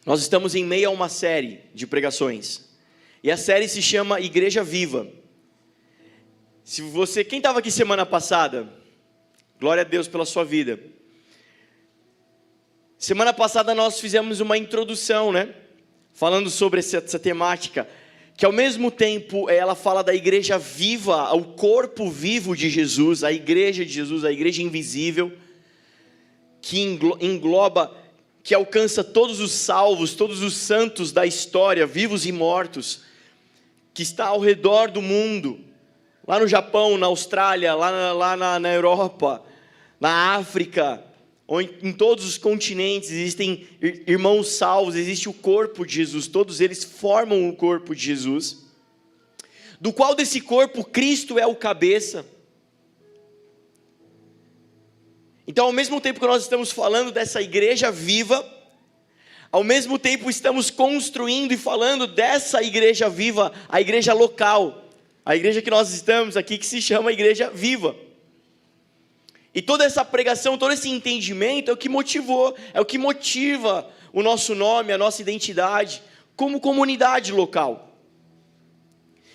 Nós estamos em meio a uma série de pregações, e a série se chama Igreja Viva. Quem estava aqui semana passada, glória a Deus pela sua vida. Semana passada nós fizemos uma introdução, falando sobre essa temática, que ao mesmo tempo ela fala da igreja viva, o corpo vivo de Jesus, a igreja de Jesus, a igreja invisível, que engloba, que alcança todos os salvos, todos os santos da história, vivos e mortos, que está ao redor do mundo, lá no Japão, na Austrália, lá na Europa, na África, em todos os continentes existem irmãos salvos, existe o corpo de Jesus, todos eles formam o corpo de Jesus, do qual desse corpo Cristo é o cabeça. Então, ao mesmo tempo que nós estamos falando dessa igreja viva, ao mesmo tempo estamos construindo e falando dessa igreja viva, a igreja local, a igreja que nós estamos aqui, que se chama Igreja Viva. E toda essa pregação, todo esse entendimento é o que motiva o nosso nome, a nossa identidade, como comunidade local.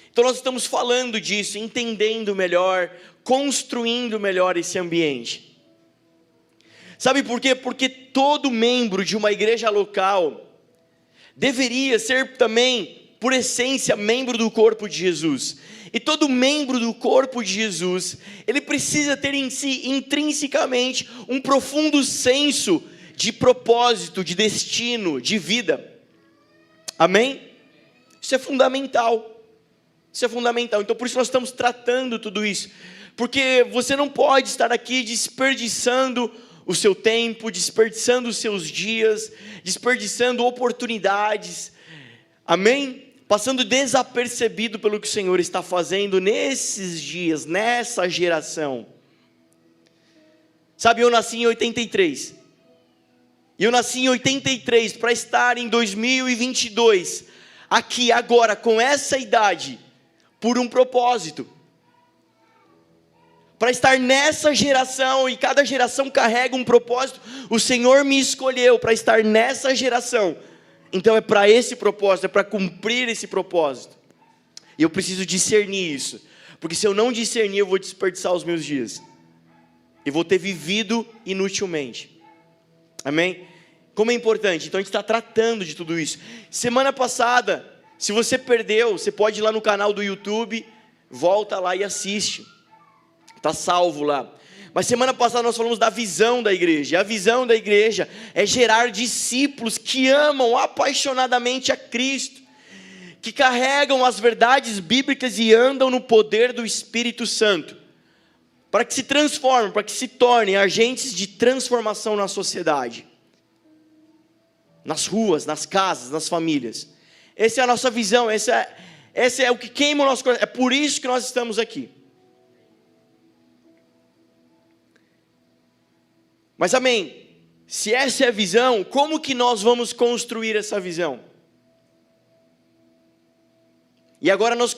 Então nós estamos falando disso, entendendo melhor, construindo melhor esse ambiente. Sabe por quê? Porque todo membro de uma igreja local deveria ser também, por essência, membro do corpo de Jesus. E todo membro do corpo de Jesus, ele precisa ter em si, intrinsecamente, um profundo senso de propósito, de destino, de vida. Amém? Isso é fundamental. Isso é fundamental. Então por isso nós estamos tratando tudo isso. Porque você não pode estar aqui desperdiçando o seu tempo, desperdiçando os seus dias, desperdiçando oportunidades. Amém? Passando desapercebido pelo que o Senhor está fazendo nesses dias, nessa geração. Sabe, eu nasci em 83. E eu nasci em 83 para estar em 2022, aqui agora, com essa idade, por um propósito. Para estar nessa geração, e cada geração carrega um propósito, o Senhor me escolheu para estar nessa geração. Então é para esse propósito, é para cumprir esse propósito. E eu preciso discernir isso. Porque se eu não discernir, eu vou desperdiçar os meus dias. E vou ter vivido inutilmente. Amém? Como é importante. Então a gente está tratando de tudo isso. Semana passada, se você perdeu, você pode ir lá no canal do YouTube, volta lá e assiste. Está salvo lá. Mas semana passada nós falamos da visão da igreja. A visão da igreja é gerar discípulos que amam apaixonadamente a Cristo, que carregam as verdades bíblicas e andam no poder do Espírito Santo, para que se transformem, para que se tornem agentes de transformação na sociedade, nas ruas, nas casas, nas famílias. Essa é a nossa visão, essa é o que queima o nosso coração. É por isso que nós estamos aqui. Mas amém, se essa é a visão, como que nós vamos construir essa visão? E agora nós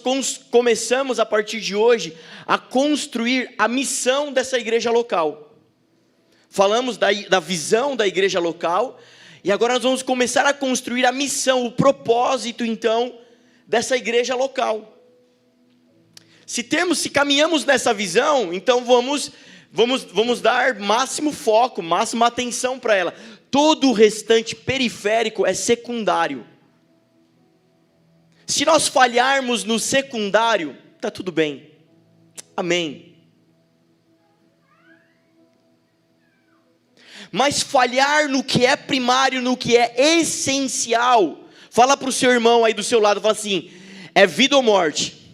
começamos a partir de hoje a construir a missão dessa igreja local. Falamos da visão da igreja local, e agora nós vamos começar a construir a missão, o propósito então, dessa igreja local. Se caminhamos nessa visão, então vamos dar máximo foco, máxima atenção para ela. Todo o restante periférico é secundário. Se nós falharmos no secundário, está tudo bem. Amém. Mas falhar no que é primário, no que é essencial, fala para o seu irmão aí do seu lado, fala assim, é vida ou morte.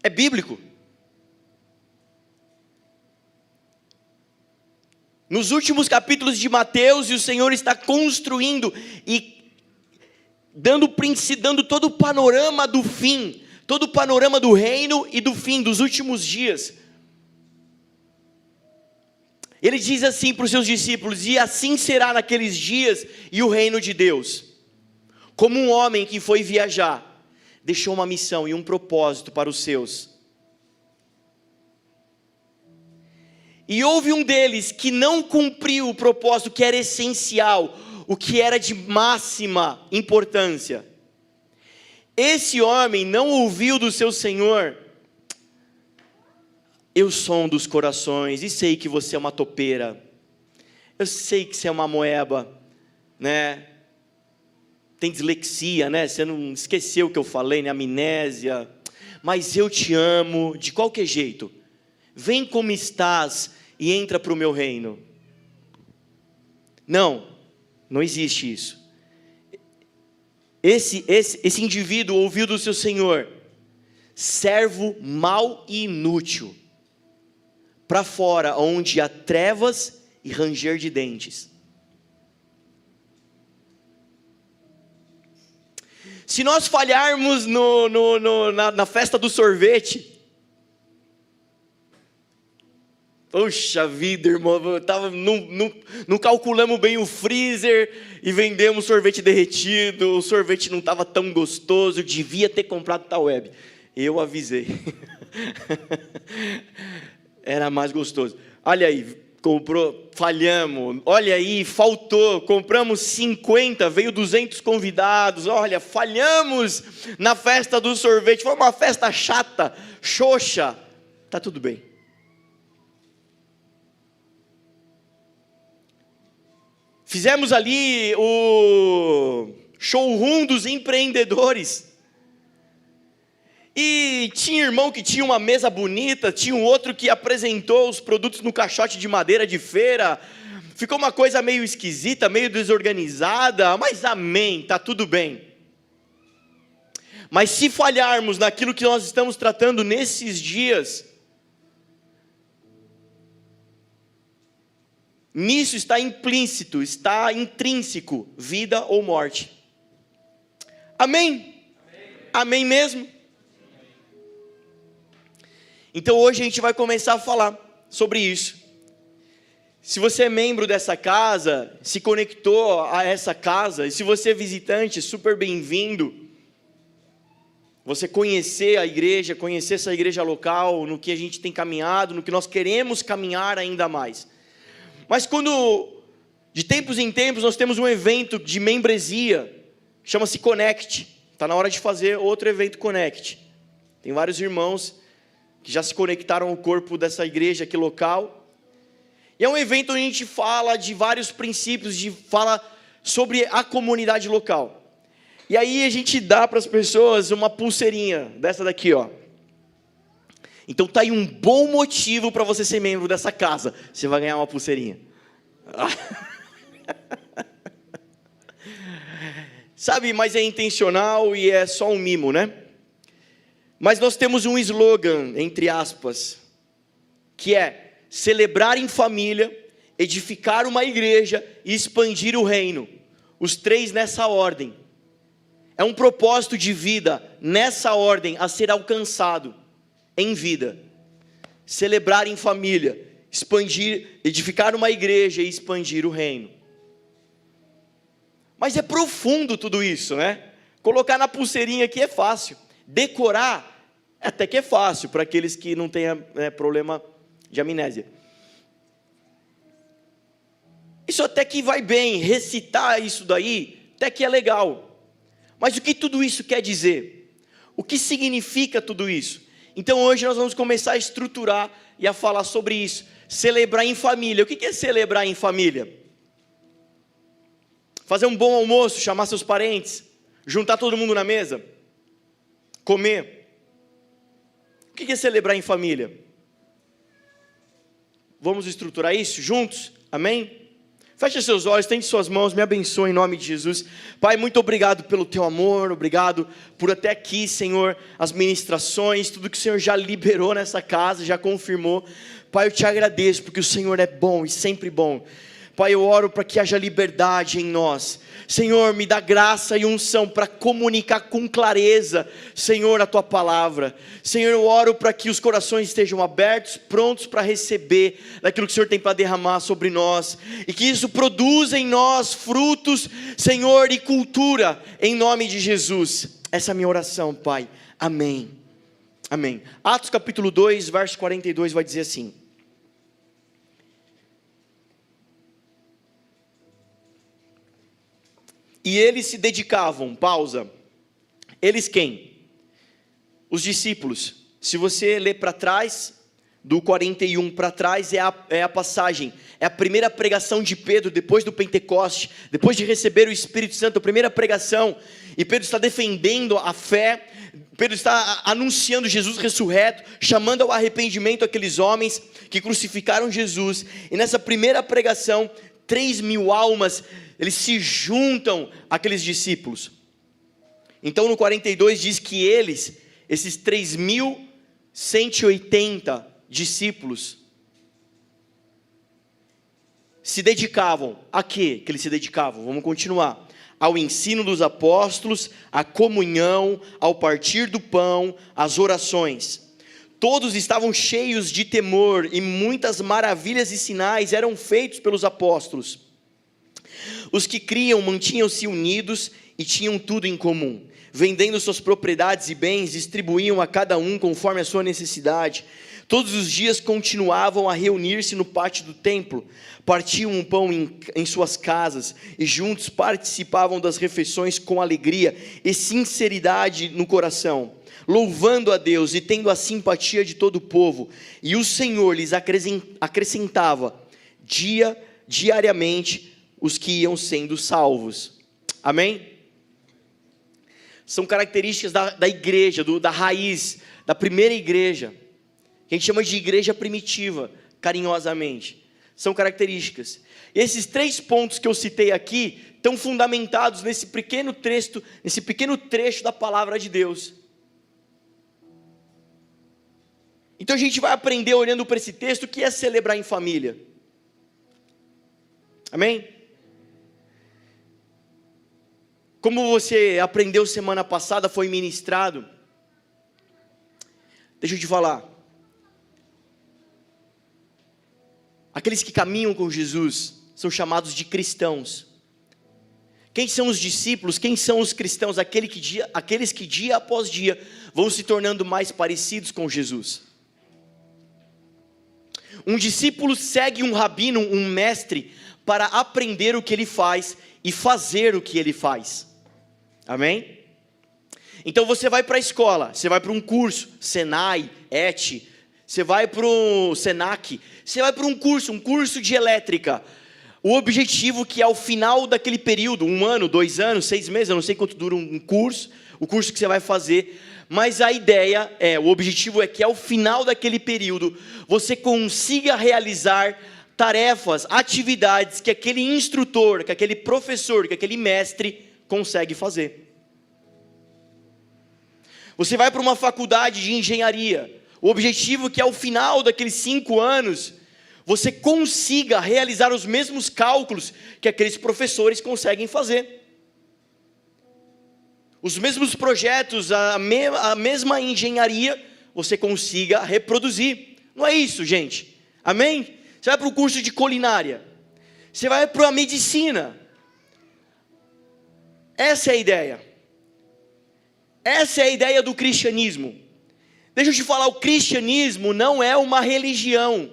É bíblico. Nos últimos capítulos de Mateus, o Senhor está construindo e dando todo o panorama do fim, todo o panorama do reino e do fim, dos últimos dias. Ele diz assim para os seus discípulos, e assim será naqueles dias e o reino de Deus. Como um homem que foi viajar, deixou uma missão e um propósito para os seus. E houve um deles que não cumpriu o propósito que era essencial, o que era de máxima importância. Esse homem não ouviu do seu senhor: eu som dos corações, e sei que você é uma topeira, eu sei que você é uma moeba, né? Tem dislexia, né? Você não esqueceu o que eu falei, né? Amnésia. Mas eu te amo de qualquer jeito. Vem como estás e entra para o meu reino. Não, não existe isso. Esse indivíduo ouviu do seu senhor: servo mau e inútil, para fora, onde há trevas e ranger de dentes. Se nós falharmos na festa do sorvete, poxa vida, irmão, não calculamos bem o freezer e vendemos sorvete derretido, o sorvete não estava tão gostoso, eu devia ter comprado tal web. Eu avisei. Era mais gostoso. Olha aí, comprou, falhamos. Olha aí, faltou, compramos 50, veio 200 convidados. Olha, falhamos na festa do sorvete. Foi uma festa chata, xoxa. Tá tudo bem. Fizemos ali o showroom dos empreendedores. E tinha irmão que tinha uma mesa bonita, tinha um outro que apresentou os produtos no caixote de madeira de feira. Ficou uma coisa meio esquisita, meio desorganizada, mas amém, está tudo bem. Mas se falharmos naquilo que nós estamos tratando nesses dias, nisso está implícito, está intrínseco, vida ou morte. Amém? Amém mesmo? Então hoje a gente vai começar a falar sobre isso. Se você é membro dessa casa, se conectou a essa casa, e se você é visitante, super bem-vindo. Você conhecer a igreja, conhecer essa igreja local, no que a gente tem caminhado, no que nós queremos caminhar ainda mais. Mas quando, de tempos em tempos, nós temos um evento de membresia, chama-se Connect. Está na hora de fazer outro evento Connect. Tem vários irmãos que já se conectaram ao corpo dessa igreja aqui local. E é um evento onde a gente fala de vários princípios, fala sobre a comunidade local. E aí a gente dá para as pessoas uma pulseirinha, dessa daqui, ó. Então tá aí um bom motivo para você ser membro dessa casa. Você vai ganhar uma pulseirinha. Sabe, mas é intencional e é só um mimo, né? Mas nós temos um slogan, entre aspas, que é celebrar em família, edificar uma igreja e expandir o reino. Os três nessa ordem. É um propósito de vida nessa ordem a ser alcançado em vida. Celebrar em família, expandir, edificar uma igreja e expandir o reino. Mas é profundo tudo isso, né? Colocar na pulseirinha aqui é fácil. Decorar até que é fácil para aqueles que não têm problema de amnésia. Isso até que vai bem, recitar isso daí, até que é legal. Mas o que tudo isso quer dizer? O que significa tudo isso? Então hoje nós vamos começar a estruturar e a falar sobre isso. Celebrar em família. O que é celebrar em família? Fazer um bom almoço, chamar seus parentes, juntar todo mundo na mesa, comer. O que é celebrar em família? Vamos estruturar isso juntos? Amém? Feche seus olhos, estende suas mãos, me abençoe em nome de Jesus. Pai, muito obrigado pelo teu amor, obrigado por até aqui, Senhor, as ministrações, tudo que o Senhor já liberou nessa casa, já confirmou. Pai, eu te agradeço porque o Senhor é bom e sempre bom. Pai, eu oro para que haja liberdade em nós. Senhor, me dá graça e unção para comunicar com clareza, Senhor, a Tua palavra. Senhor, eu oro para que os corações estejam abertos, prontos para receber daquilo que o Senhor tem para derramar sobre nós. E que isso produza em nós frutos, Senhor, e cultura, em nome de Jesus. Essa é a minha oração, Pai. Amém. Amém. Atos capítulo 2, verso 42 vai dizer assim: E eles se dedicavam, pausa. Eles quem? Os discípulos. Se você ler para trás, do 41 para trás, é a passagem, é a primeira pregação de Pedro, depois do Pentecoste, depois de receber o Espírito Santo, a primeira pregação, e Pedro está defendendo a fé, Pedro está anunciando Jesus ressurreto, chamando ao arrependimento aqueles homens que crucificaram Jesus, e nessa primeira pregação, 3.000 almas, eles se juntam àqueles discípulos. Então no 42 diz que eles, esses 3.180 discípulos, se dedicavam, a quê que eles se dedicavam? Vamos continuar. Ao ensino dos apóstolos, à comunhão, ao partir do pão, às orações. Todos estavam cheios de temor, e muitas maravilhas e sinais eram feitos pelos apóstolos. Os que criam mantinham-se unidos e tinham tudo em comum. Vendendo suas propriedades e bens, distribuíam a cada um conforme a sua necessidade. Todos os dias continuavam a reunir-se no pátio do templo, partiam um pão em suas casas, e juntos participavam das refeições com alegria e sinceridade no coração, louvando a Deus e tendo a simpatia de todo o povo, e o Senhor lhes acrescentava diariamente os que iam sendo salvos. Amém? São características da igreja, da raiz, da primeira igreja, que a gente chama de igreja primitiva, carinhosamente. São características. E esses 3 pontos que eu citei aqui, estão fundamentados nesse pequeno trecho da palavra de Deus. Então a gente vai aprender, olhando para esse texto, o que é celebrar em família. Amém? Como você aprendeu semana passada, foi ministrado. Deixa eu te falar. Aqueles que caminham com Jesus são chamados de cristãos. Quem são os discípulos? Quem são os cristãos? Aqueles que dia após dia vão se tornando mais parecidos com Jesus. Um discípulo segue um rabino, um mestre, para aprender o que ele faz e fazer o que ele faz. Amém? Então você vai para a escola, você vai para um curso, Senai, ET, você vai para o Senac, você vai para um curso de elétrica. O objetivo que ao final daquele período, 1 ano, 2 anos, 6 meses, eu não sei quanto dura um curso, o curso que você vai fazer, mas a ideia o objetivo é que ao final daquele período, você consiga realizar tarefas, atividades que aquele instrutor, que aquele professor, que aquele mestre consegue fazer. Você vai para uma faculdade de engenharia, o objetivo é que ao final daqueles 5 anos, você consiga realizar os mesmos cálculos que aqueles professores conseguem fazer. Os mesmos projetos, a mesma engenharia, você consiga reproduzir. Não é isso, gente? Amém? Você vai para o curso de culinária, você vai para a medicina. Essa é a ideia. Essa é a ideia do cristianismo. Deixa eu te falar, o cristianismo não é uma religião.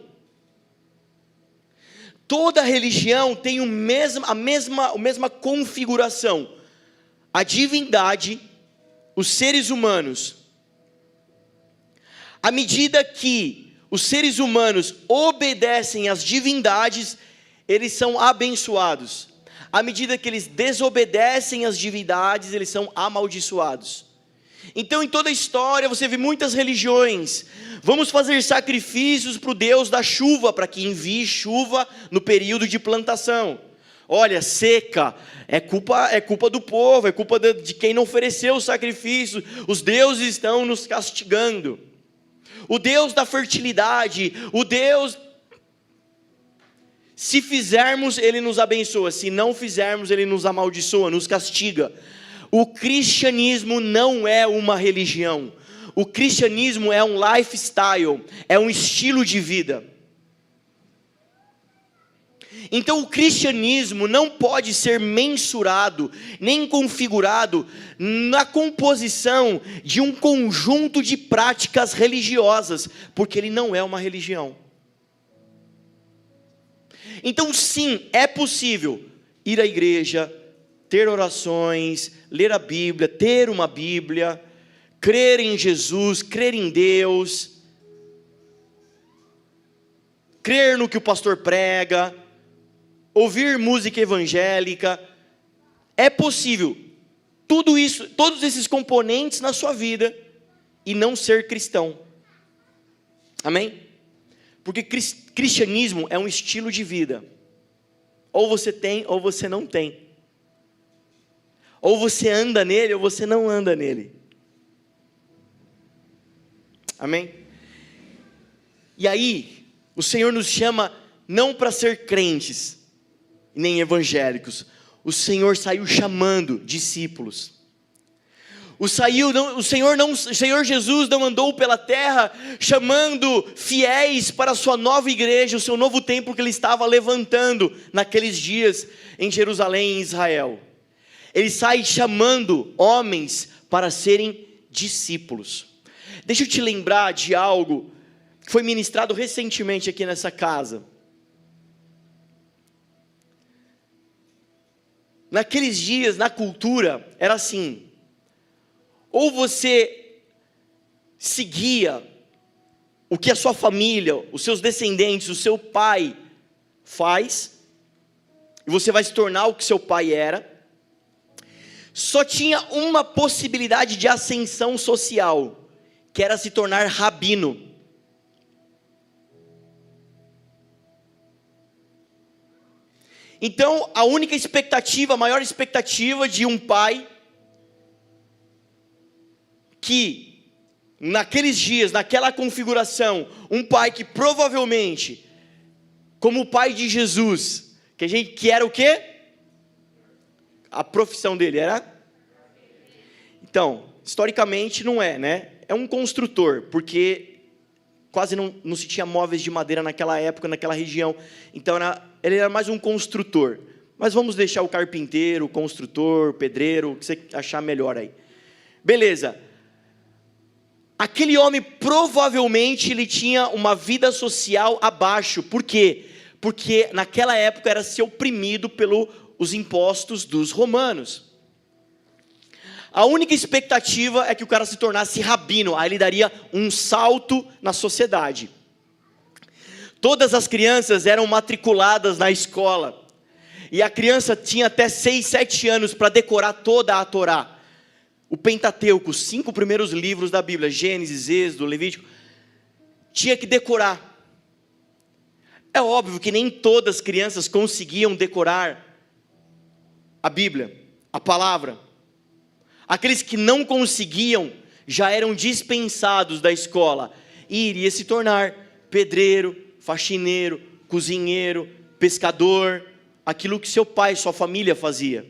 Toda religião tem a mesma configuração. A divindade, os seres humanos. À medida que os seres humanos obedecem às divindades, eles são abençoados. À medida que eles desobedecem às divindades, eles são amaldiçoados. Então em toda a história você vê muitas religiões. Vamos fazer sacrifícios para o Deus da chuva, para que envie chuva no período de plantação. Olha, seca, é culpa do povo, é culpa de quem não ofereceu o sacrifício. Os deuses estão nos castigando. O Deus da fertilidade, o Deus... Se fizermos, Ele nos abençoa. Se não fizermos, Ele nos amaldiçoa, nos castiga. O cristianismo não é uma religião. O cristianismo é um lifestyle, é um estilo de vida. Então o cristianismo não pode ser mensurado, nem configurado na composição de um conjunto de práticas religiosas, porque ele não é uma religião. Então sim, é possível ir à igreja, ter orações, ler a Bíblia, ter uma Bíblia, crer em Jesus, crer em Deus, crer no que o pastor prega, ouvir música evangélica. É possível tudo isso, todos esses componentes na sua vida e não ser cristão. Amém? Porque cristianismo é um estilo de vida. Ou você tem, ou você não tem. Ou você anda nele, ou você não anda nele. Amém? E aí, o Senhor nos chama não para ser crentes, nem evangélicos. O Senhor saiu chamando discípulos. O Senhor Jesus não andou pela terra chamando fiéis para a sua nova igreja, o seu novo templo que ele estava levantando naqueles dias em Jerusalém, em Israel. Ele sai chamando homens para serem discípulos. Deixa eu te lembrar de algo que foi ministrado recentemente aqui nessa casa. Naqueles dias, na cultura, era assim: ou você seguia o que a sua família, os seus descendentes, o seu pai faz, e você vai se tornar o que seu pai era. Só tinha uma possibilidade de ascensão social, que era se tornar rabino. Então, a única expectativa, a maior expectativa de um pai, que naqueles dias, naquela configuração, um pai que provavelmente, como o pai de Jesus, que era o quê? A profissão dele era? Então, historicamente não é, né? É um construtor, porque quase não se tinha móveis de madeira naquela época, naquela região. Então ele era mais um construtor. Mas vamos deixar o carpinteiro, o construtor, o pedreiro, o que você achar melhor aí. Beleza. Aquele homem provavelmente ele tinha uma vida social abaixo. Por quê? Porque naquela época era ser oprimido pelos impostos dos romanos. A única expectativa é que o cara se tornasse rabino, aí ele daria um salto na sociedade. Todas as crianças eram matriculadas na escola, e a criança tinha até 6, 7 anos para decorar toda a Torá. O Pentateuco, os 5 primeiros livros da Bíblia, Gênesis, Êxodo, Levítico, tinha que decorar. É óbvio que nem todas as crianças conseguiam decorar a Bíblia, a palavra. Aqueles que não conseguiam, já eram dispensados da escola, e iria se tornar pedreiro, faxineiro, cozinheiro, pescador, aquilo que seu pai, sua família fazia.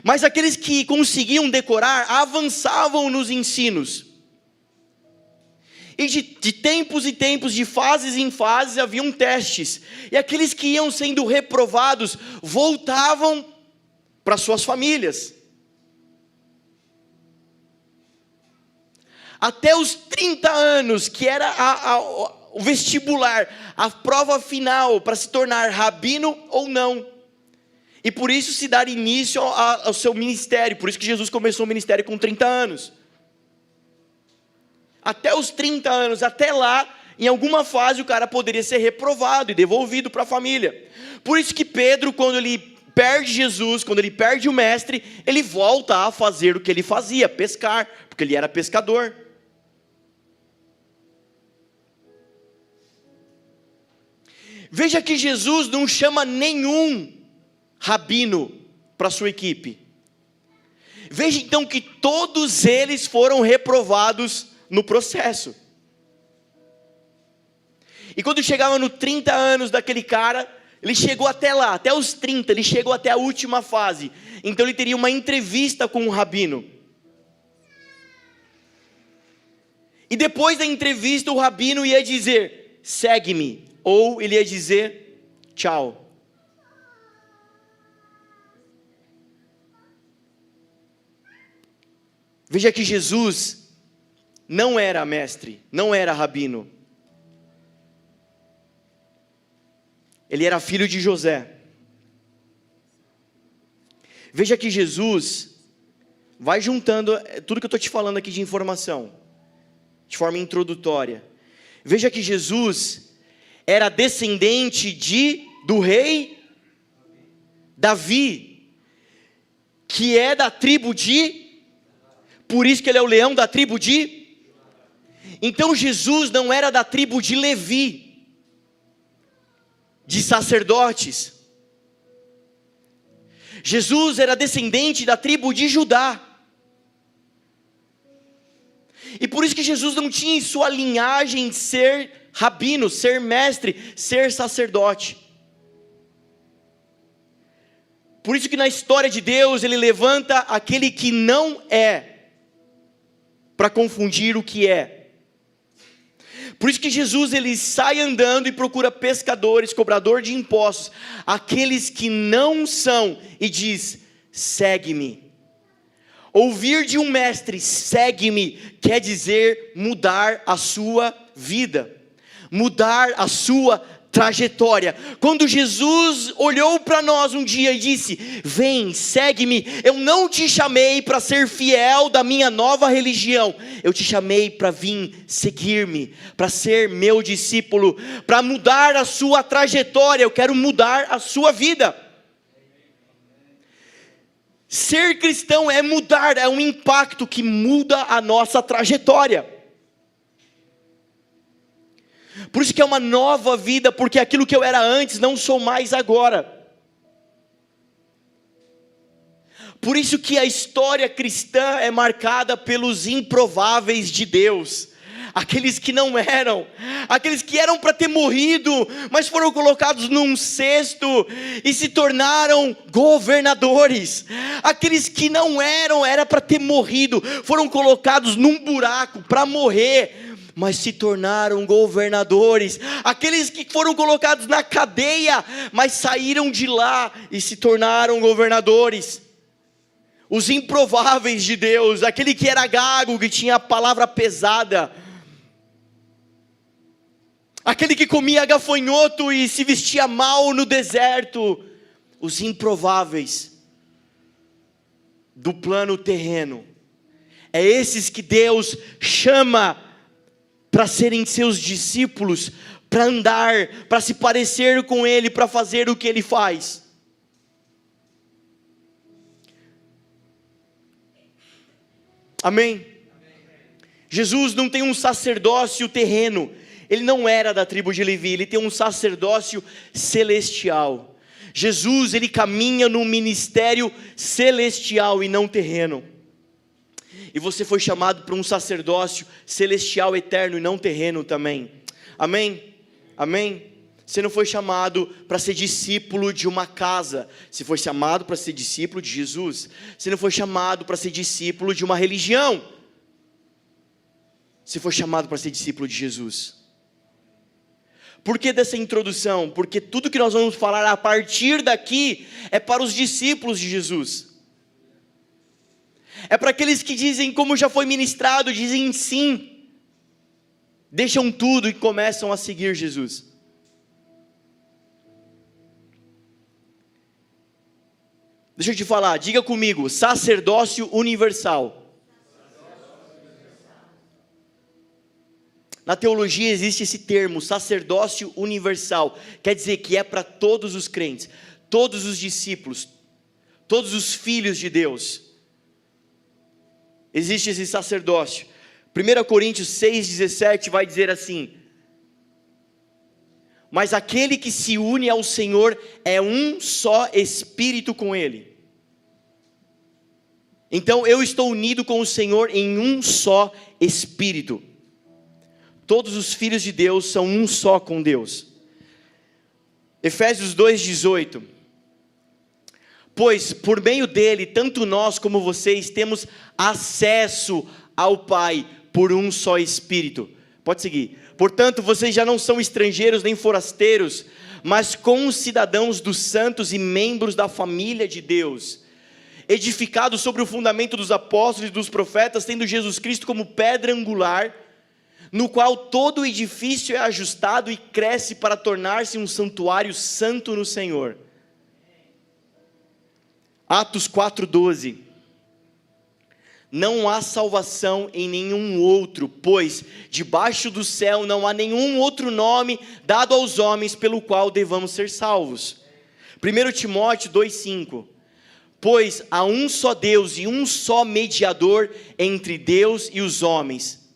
Mas aqueles que conseguiam decorar, avançavam nos ensinos. E de tempos e tempos, de fases em fases, haviam testes. E aqueles que iam sendo reprovados, voltavam para suas famílias. Até os 30 anos, que era o vestibular, a prova final para se tornar rabino ou não. E por isso se dar início ao seu ministério. Por isso que Jesus começou o ministério com 30 anos. Até os 30 anos, até lá, em alguma fase o cara poderia ser reprovado e devolvido para a família. Por isso que Pedro, quando ele perde Jesus, quando ele perde o mestre, ele volta a fazer o que ele fazia, pescar, porque ele era pescador. Veja que Jesus não chama nenhum rabino para sua equipe. Veja então que todos eles foram reprovados no processo. E quando chegava no 30 anos daquele cara, ele chegou até lá, até os 30, ele chegou até a última fase. Então ele teria uma entrevista com um rabino. E depois da entrevista o rabino ia dizer, segue-me. Ou ele ia dizer, tchau. Veja que Jesus não era mestre, não era rabino. Ele era filho de José. Veja que Jesus, vai juntando tudo que eu estou te falando aqui de informação, de forma introdutória. Veja que Jesus era descendente do rei Davi, que é da tribo por isso que ele é o leão da tribo Então Jesus não era da tribo de Levi, de sacerdotes. Jesus era descendente da tribo de Judá. E por isso que Jesus não tinha em sua linhagem ser rabino, ser mestre, ser sacerdote. Por isso que na história de Deus ele levanta aquele que não é, para confundir o que é. Por isso que Jesus ele sai andando e procura pescadores, cobrador de impostos, aqueles que não são, e diz: segue-me. Ouvir de um mestre, segue-me, quer dizer mudar a sua vida, mudar a sua trajetória. Quando Jesus olhou para nós um dia e disse: vem, segue-me, eu não te chamei para ser fiel da minha nova religião, eu te chamei para vir seguir-me, para ser meu discípulo, para mudar a sua trajetória, eu quero mudar a sua vida. Ser cristão é mudar, é um impacto que muda a nossa trajetória. Por isso que é uma nova vida, porque aquilo que eu era antes não sou mais agora. Por isso que a história cristã é marcada pelos improváveis de Deus. Aqueles que não eram, aqueles que eram para ter morrido, mas foram colocados num cesto e se tornaram governadores. Aqueles que não eram, era para ter morrido, foram colocados num buraco para morrer, mas se tornaram governadores. Aqueles que foram colocados na cadeia, mas saíram de lá e se tornaram governadores. Os improváveis de Deus, aquele que era gago, que tinha a palavra pesada, aquele que comia gafanhoto e se vestia mal no deserto. Os improváveis do plano terreno, é esses que Deus chama para serem seus discípulos, para andar, para se parecer com Ele, para fazer o que Ele faz. Amém? Jesus não tem um sacerdócio terreno, ele não era da tribo de Levi, ele tem um sacerdócio celestial. Jesus, ele caminha no ministério celestial e não terreno. E você foi chamado para um sacerdócio celestial, eterno e não terreno também. Amém? Amém? Você não foi chamado para ser discípulo de uma casa. Você foi chamado para ser discípulo de Jesus. Você não foi chamado para ser discípulo de uma religião. Você foi chamado para ser discípulo de Jesus. Por que dessa introdução? Porque tudo que nós vamos falar a partir daqui é para os discípulos de Jesus. É para aqueles que dizem, como já foi ministrado, dizem sim, deixam tudo e começam a seguir Jesus. Deixa eu te falar, diga comigo, sacerdócio universal. Na teologia existe esse termo, sacerdócio universal, quer dizer que é para todos os crentes, todos os discípulos, todos os filhos de Deus. Existe esse sacerdócio. 1 Coríntios 6,17 vai dizer assim: mas aquele que se une ao Senhor é um só espírito com Ele. Então eu estou unido com o Senhor em um só espírito. Todos os filhos de Deus são um só com Deus. Efésios 2,18. Pois por meio dele, tanto nós como vocês temos acesso ao Pai por um só Espírito. Pode seguir. Portanto, vocês já não são estrangeiros nem forasteiros, mas concidadãos dos santos e membros da família de Deus, edificados sobre o fundamento dos apóstolos e dos profetas, tendo Jesus Cristo como pedra angular, no qual todo o edifício é ajustado e cresce para tornar-se um santuário santo no Senhor. Atos 4:12. Não há salvação em nenhum outro, pois debaixo do céu não há nenhum outro nome dado aos homens pelo qual devamos ser salvos. 1 Timóteo 2:5. Pois há um só Deus e um só mediador entre Deus e os homens,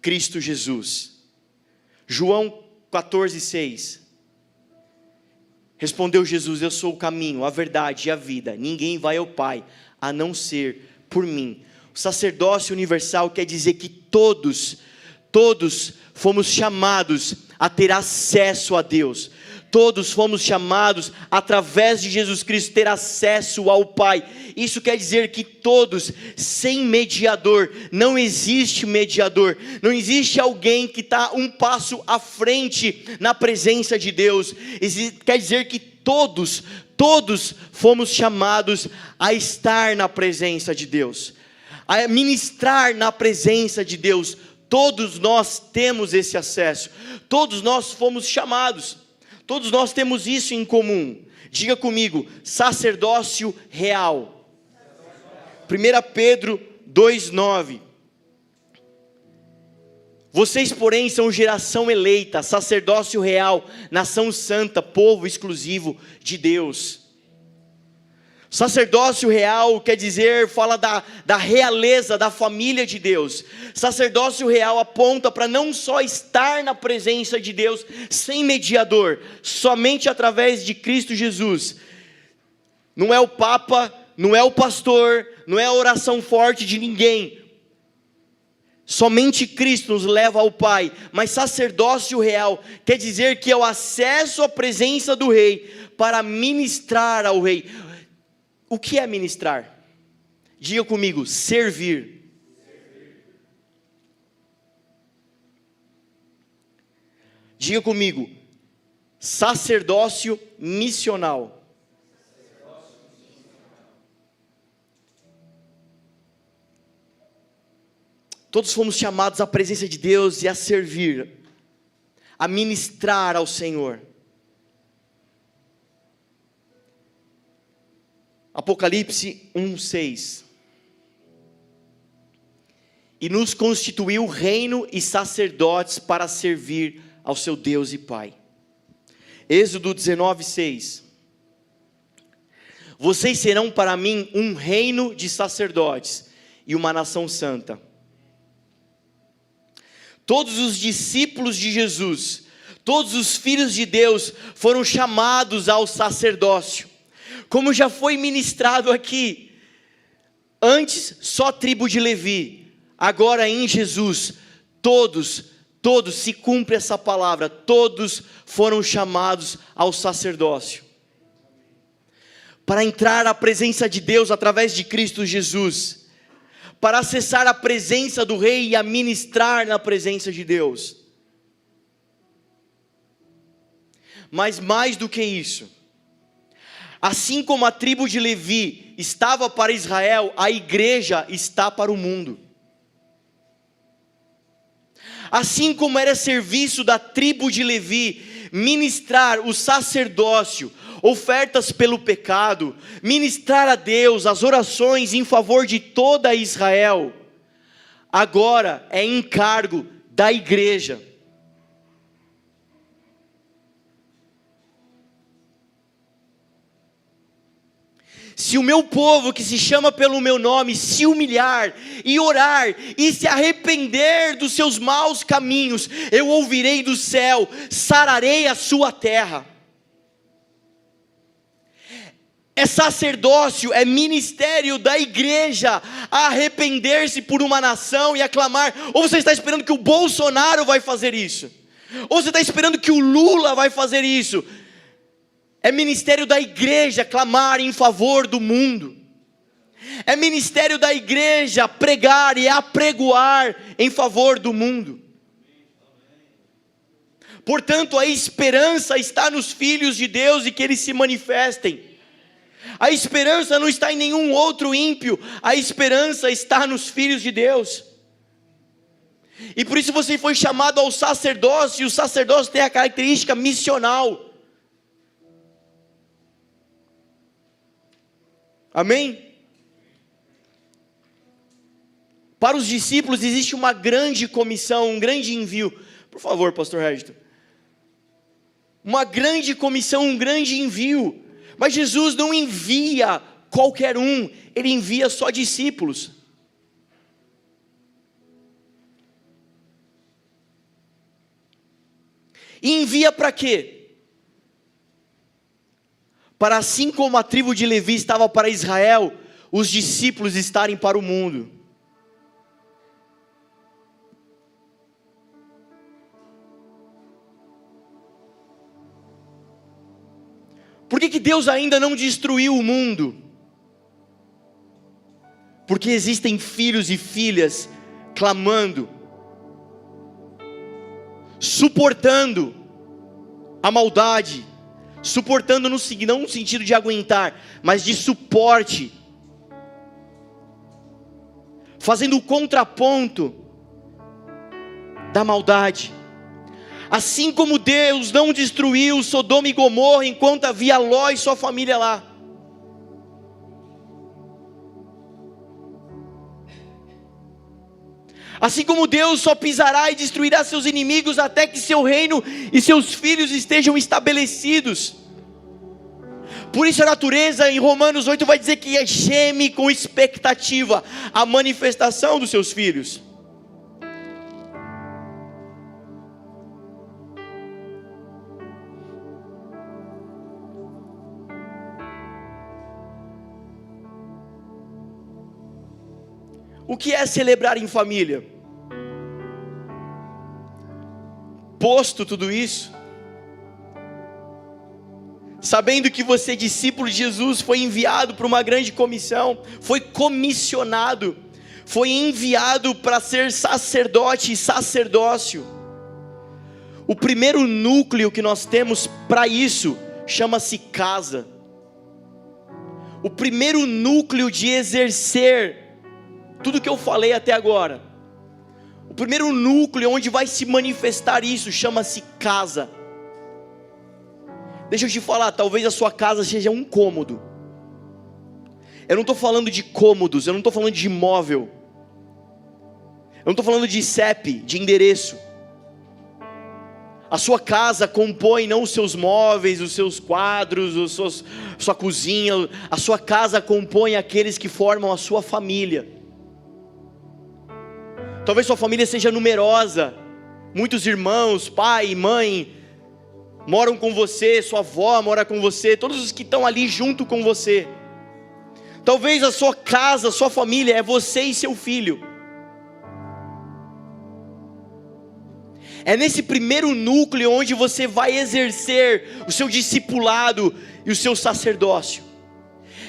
Cristo Jesus. João 14:6. Respondeu Jesus: eu sou o caminho, a verdade e a vida. Ninguém vai ao Pai a não ser por mim. O sacerdócio universal quer dizer que todos fomos chamados a ter acesso a Deus. Todos fomos chamados, através de Jesus Cristo, ter acesso ao Pai. Isso quer dizer que todos, sem mediador, não existe mediador, não existe alguém que está um passo à frente na presença de Deus. Quer dizer que todos fomos chamados a estar na presença de Deus, a ministrar na presença de Deus. Todos nós temos esse acesso, todos nós fomos chamados. Todos nós temos isso em comum. Diga comigo: sacerdócio real. 1 Pedro 2:9. Vocês, porém, são geração eleita, sacerdócio real, nação santa, povo exclusivo de Deus. Sacerdócio real quer dizer, fala da realeza, da família de Deus. Sacerdócio real aponta para não só estar na presença de Deus sem mediador, somente através de Cristo Jesus. Não é o Papa, não é o pastor, não é a oração forte de ninguém. Somente Cristo nos leva ao Pai. Mas sacerdócio real quer dizer que é o acesso à presença do Rei para ministrar ao Rei. O que é ministrar? Diga comigo: servir. Diga comigo: sacerdócio missional. Todos fomos chamados à presença de Deus e a servir, a ministrar ao Senhor. Apocalipse 1:6. E nos constituiu reino e sacerdotes para servir ao seu Deus e Pai. Êxodo 19:6. Vocês serão para mim um reino de sacerdotes e uma nação santa. Todos os discípulos de Jesus, todos os filhos de Deus foram chamados ao sacerdócio. Como já foi ministrado aqui, antes só a tribo de Levi, agora em Jesus, todos, se cumpre essa palavra, todos foram chamados ao sacerdócio. Para entrar na presença de Deus através de Cristo Jesus, para acessar a presença do Rei e a ministrar na presença de Deus. Mas mais do que isso, assim como a tribo de Levi estava para Israel, a igreja está para o mundo. Assim como era serviço da tribo de Levi, ministrar o sacerdócio, ofertas pelo pecado, ministrar a Deus as orações em favor de toda Israel, agora é encargo da igreja. Se o meu povo que se chama pelo meu nome se humilhar e orar e se arrepender dos seus maus caminhos, eu ouvirei do céu, sararei a sua terra. É sacerdócio, é ministério da igreja arrepender-se por uma nação e aclamar. Ou você está esperando que o Bolsonaro vai fazer isso? Ou você está esperando que o Lula vai fazer isso? É ministério da igreja clamar em favor do mundo. É ministério da igreja pregar e apregoar em favor do mundo. Portanto, a esperança está nos filhos de Deus e que eles se manifestem. A esperança não está em nenhum outro ímpio, a esperança está nos filhos de Deus. E por isso você foi chamado ao sacerdócio, e o sacerdócio tem a característica missional. Amém? Para os discípulos existe uma grande comissão, um grande envio. Por favor, pastor Regito. Uma grande comissão, um grande envio. Mas Jesus não envia qualquer um, Ele envia só discípulos. E envia para quê? Para assim como a tribo de Levi estava para Israel, os discípulos estarem para o mundo. Por que Deus ainda não destruiu o mundo? Porque existem filhos e filhas clamando, suportando a maldade, suportando não no sentido de aguentar, mas de suporte, fazendo o contraponto da maldade. Assim como Deus não destruiu Sodoma e Gomorra enquanto havia Ló e sua família lá. Assim como Deus só pisará e destruirá seus inimigos até que seu reino e seus filhos estejam estabelecidos. Por isso a natureza em Romanos 8 vai dizer que geme com expectativa a manifestação dos seus filhos. O que é celebrar em família? Posto tudo isso, sabendo que você, discípulo de Jesus, foi enviado para uma grande comissão, foi comissionado, foi enviado para ser sacerdote e sacerdócio. O primeiro núcleo que nós temos para isso chama-se casa. O primeiro núcleo de exercer tudo que eu falei até agora, o primeiro núcleo onde vai se manifestar isso chama-se casa. Deixa eu te falar, talvez a sua casa seja um cômodo. Eu não estou falando de cômodos, eu não estou falando de imóvel, eu não estou falando de CEP, de endereço. A sua casa compõe não os seus móveis, os seus quadros, sua cozinha. A sua casa compõe aqueles que formam a sua família. Talvez sua família seja numerosa, muitos irmãos, pai, mãe, moram com você, sua avó mora com você, todos os que estão ali junto com você. Talvez a sua casa, a sua família é você e seu filho. É nesse primeiro núcleo onde você vai exercer o seu discipulado e o seu sacerdócio.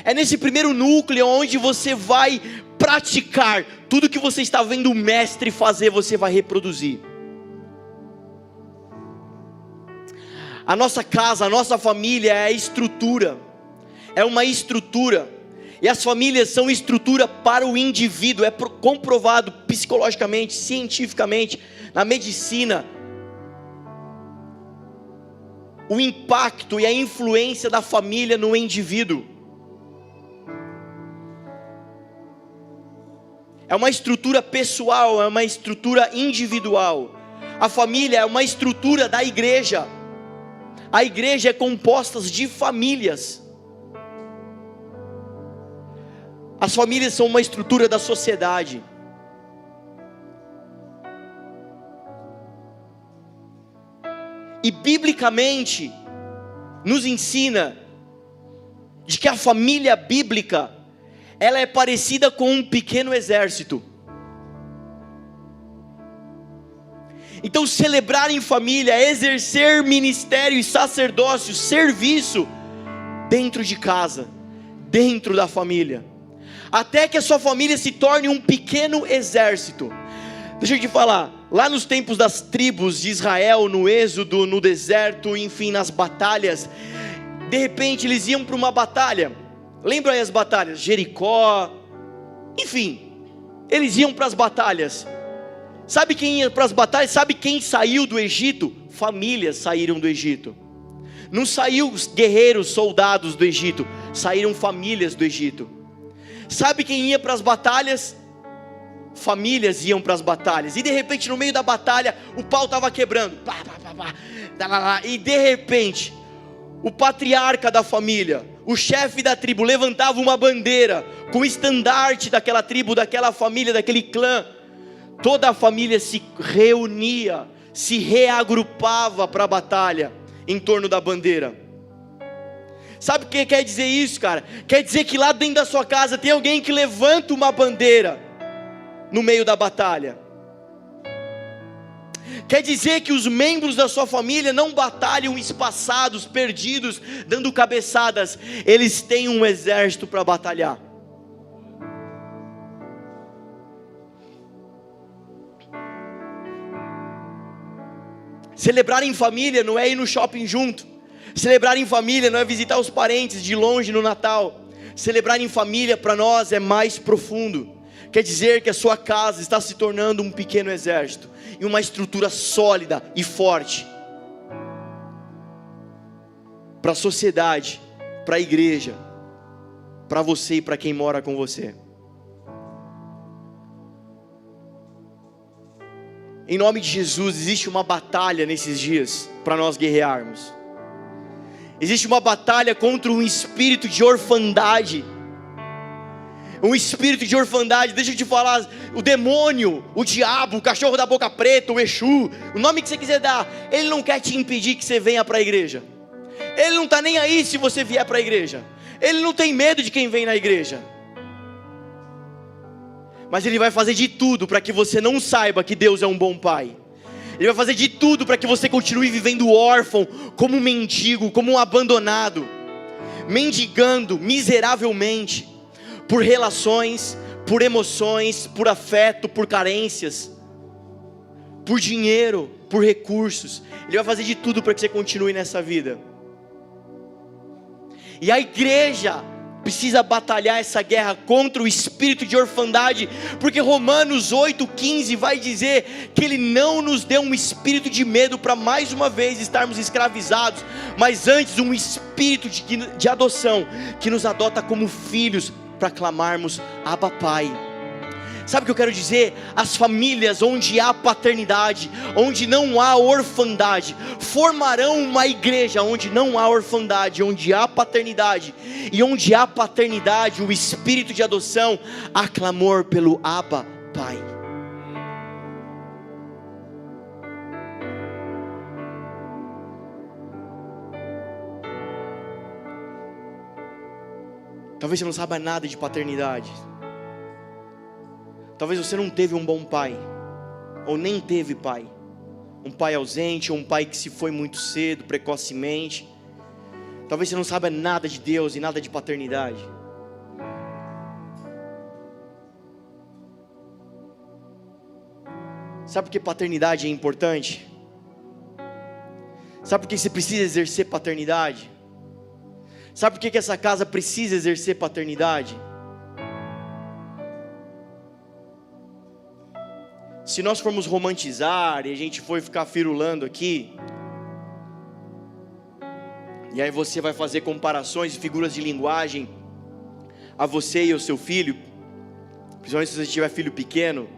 É nesse primeiro núcleo onde você vai praticar tudo que você está vendo o mestre fazer, você vai reproduzir. A nossa casa, a nossa família é a estrutura, é uma estrutura, e as famílias são estrutura para o indivíduo, é comprovado psicologicamente, cientificamente, na medicina, o impacto e a influência da família no indivíduo. É uma estrutura pessoal, é uma estrutura individual. A família é uma estrutura da igreja. A igreja é composta de famílias. As famílias são uma estrutura da sociedade. E biblicamente nos ensina de que a família bíblica ela é parecida com um pequeno exército. Então celebrar em família é exercer ministério e sacerdócio, serviço dentro de casa, dentro da família, até que a sua família se torne um pequeno exército. Deixa eu te falar, lá nos tempos das tribos de Israel, no êxodo, no deserto, enfim, nas batalhas, de repente eles iam para uma batalha. Lembra aí as batalhas? Jericó, enfim, eles iam para as batalhas. Sabe quem ia para as batalhas? Sabe quem saiu do Egito? Famílias saíram do Egito. Não saiu os guerreiros, soldados do Egito, saíram famílias do Egito. Sabe quem ia para as batalhas? Famílias iam para as batalhas. E de repente no meio da batalha o pau estava quebrando. E de repente o patriarca da família, o chefe da tribo, levantava uma bandeira com o estandarte daquela tribo, daquela família, daquele clã. Toda a família se reunia, se reagrupava para a batalha em torno da bandeira. Sabe o que quer dizer isso, cara? Quer dizer que lá dentro da sua casa tem alguém que levanta uma bandeira no meio da batalha. Quer dizer que os membros da sua família não batalham espaçados, perdidos, dando cabeçadas. Eles têm um exército para batalhar. Celebrar em família não é ir no shopping junto. Celebrar em família não é visitar os parentes de longe no Natal. Celebrar em família para nós é mais profundo. Quer dizer que a sua casa está se tornando um pequeno exército, e uma estrutura sólida e forte para a sociedade, para a igreja, para você e para quem mora com você. Em nome de Jesus, existe uma batalha nesses dias para nós guerrearmos. Existe uma batalha contra um espírito de orfandade. Um espírito de orfandade, deixa eu te falar, o demônio, o diabo, o cachorro da boca preta, o Exu, o nome que você quiser dar, ele não quer te impedir que você venha para a igreja. Ele não está nem aí se você vier para a igreja. Ele não tem medo de quem vem na igreja. Mas ele vai fazer de tudo para que você não saiba que Deus é um bom pai. Ele vai fazer de tudo para que você continue vivendo órfão, como um mendigo, como um abandonado, mendigando miseravelmente, por relações, por emoções, por afeto, por carências, por dinheiro, por recursos. Ele vai fazer de tudo para que você continue nessa vida. E a igreja precisa batalhar essa guerra contra o espírito de orfandade, porque Romanos 8,15 vai dizer que Ele não nos deu um espírito de medo para mais uma vez estarmos escravizados, mas antes um espírito de adoção, que nos adota como filhos, para clamarmos Abba Pai. Sabe o que eu quero dizer? As famílias onde há paternidade, onde não há orfandade, formarão uma igreja onde não há orfandade, onde há paternidade. E onde há paternidade, o espírito de adoção, há clamor pelo Abba Pai. Talvez você não saiba nada de paternidade. Talvez você não teve um bom pai, ou nem teve pai. Um pai ausente, ou um pai que se foi muito cedo, precocemente. Talvez você não saiba nada de Deus e nada de paternidade. Sabe por que paternidade é importante? Sabe por que você precisa exercer paternidade? Sabe por que essa casa precisa exercer paternidade? Se nós formos romantizar e a gente for ficar firulando aqui, e aí você vai fazer comparações e figuras de linguagem a você e ao seu filho, principalmente se você tiver filho pequeno,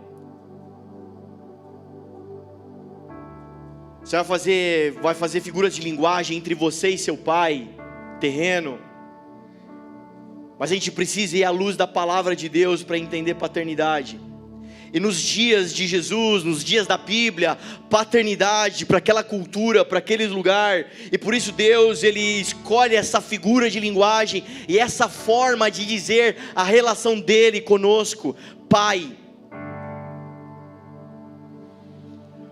você vai fazer figuras de linguagem entre você e seu pai terreno. Mas a gente precisa ir à luz da palavra de Deus para entender paternidade. E nos dias de Jesus, nos dias da Bíblia, paternidade para aquela cultura, para aquele lugar. E por isso Deus, Ele escolhe essa figura de linguagem e essa forma de dizer a relação dele conosco, Pai.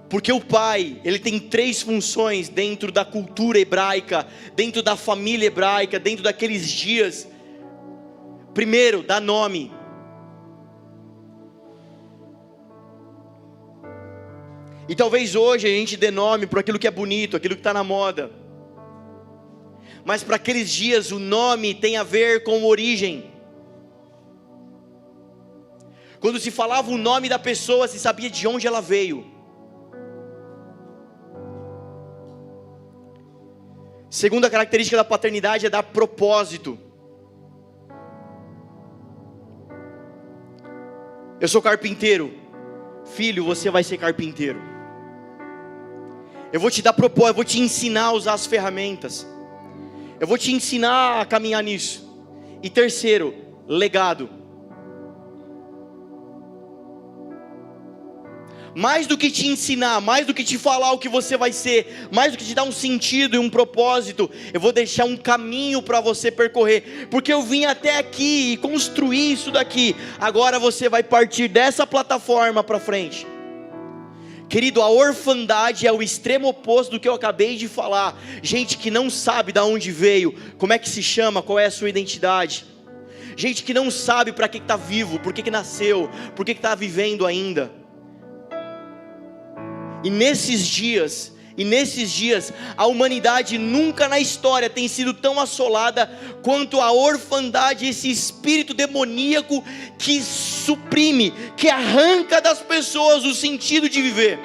Porque o pai, ele tem 3 funções dentro da cultura hebraica, dentro da família hebraica, dentro daqueles dias. Primeiro, dá nome. E talvez hoje a gente dê nome para aquilo que é bonito, aquilo que está na moda. Mas para aqueles dias o nome tem a ver com origem. Quando se falava o nome da pessoa, se sabia de onde ela veio. Segunda característica da paternidade é dar propósito. Eu sou carpinteiro. Filho, você vai ser carpinteiro. Eu vou te dar propósito, eu vou te ensinar a usar as ferramentas. Eu vou te ensinar a caminhar nisso. E terceiro, legado. Mais do que te ensinar, mais do que te falar o que você vai ser, mais do que te dar um sentido e um propósito, eu vou deixar um caminho para você percorrer, porque eu vim até aqui e construí isso daqui. Agora você vai partir dessa plataforma para frente. Querido, a orfandade é o extremo oposto do que eu acabei de falar. Gente que não sabe de onde veio, como é que se chama, qual é a sua identidade. Gente que não sabe para que está vivo, por que nasceu, por que está vivendo ainda. E nesses dias, a humanidade nunca na história tem sido tão assolada quanto a orfandade, esse espírito demoníaco que suprime, que arranca das pessoas o sentido de viver.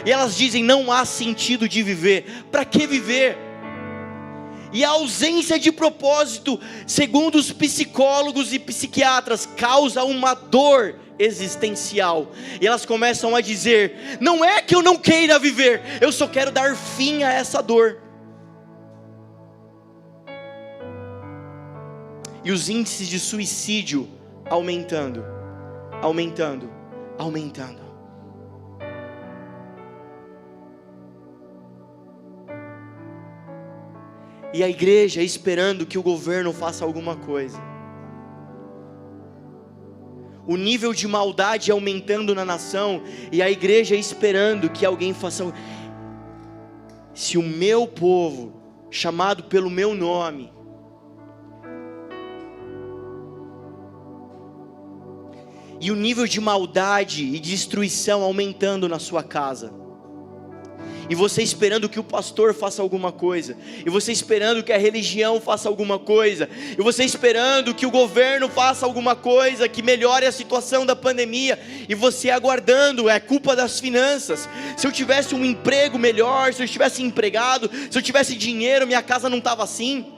E elas dizem: não há sentido de viver, para que viver? E a ausência de propósito, segundo os psicólogos e psiquiatras, causa uma dor existencial. E elas começam a dizer: não é que eu não queira viver, eu só quero dar fim a essa dor. E os índices de suicídio aumentando. E a igreja esperando que o governo faça alguma coisa. O nível de maldade aumentando na nação, e a igreja esperando que alguém faça. Se o meu povo, chamado pelo meu nome, e o nível de maldade e destruição aumentando na sua casa, e você esperando que o pastor faça alguma coisa, e você esperando que a religião faça alguma coisa, e você esperando que o governo faça alguma coisa que melhore a situação da pandemia, e você aguardando, é culpa das finanças. Se eu tivesse um emprego melhor, se eu estivesse empregado, se eu tivesse dinheiro, minha casa não estava assim.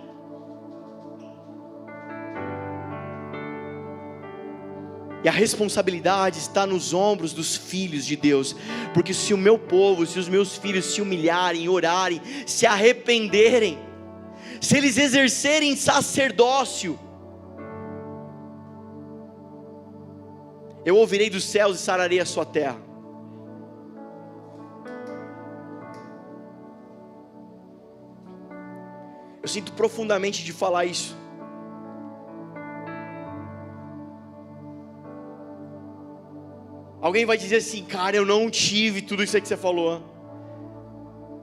E a responsabilidade está nos ombros dos filhos de Deus. Porque se o meu povo, se os meus filhos se humilharem, orarem, se arrependerem, se eles exercerem sacerdócio, eu ouvirei dos céus e sararei a sua terra. Eu sinto profundamente de falar isso. Alguém vai dizer assim: cara, eu não tive tudo isso aí que você falou.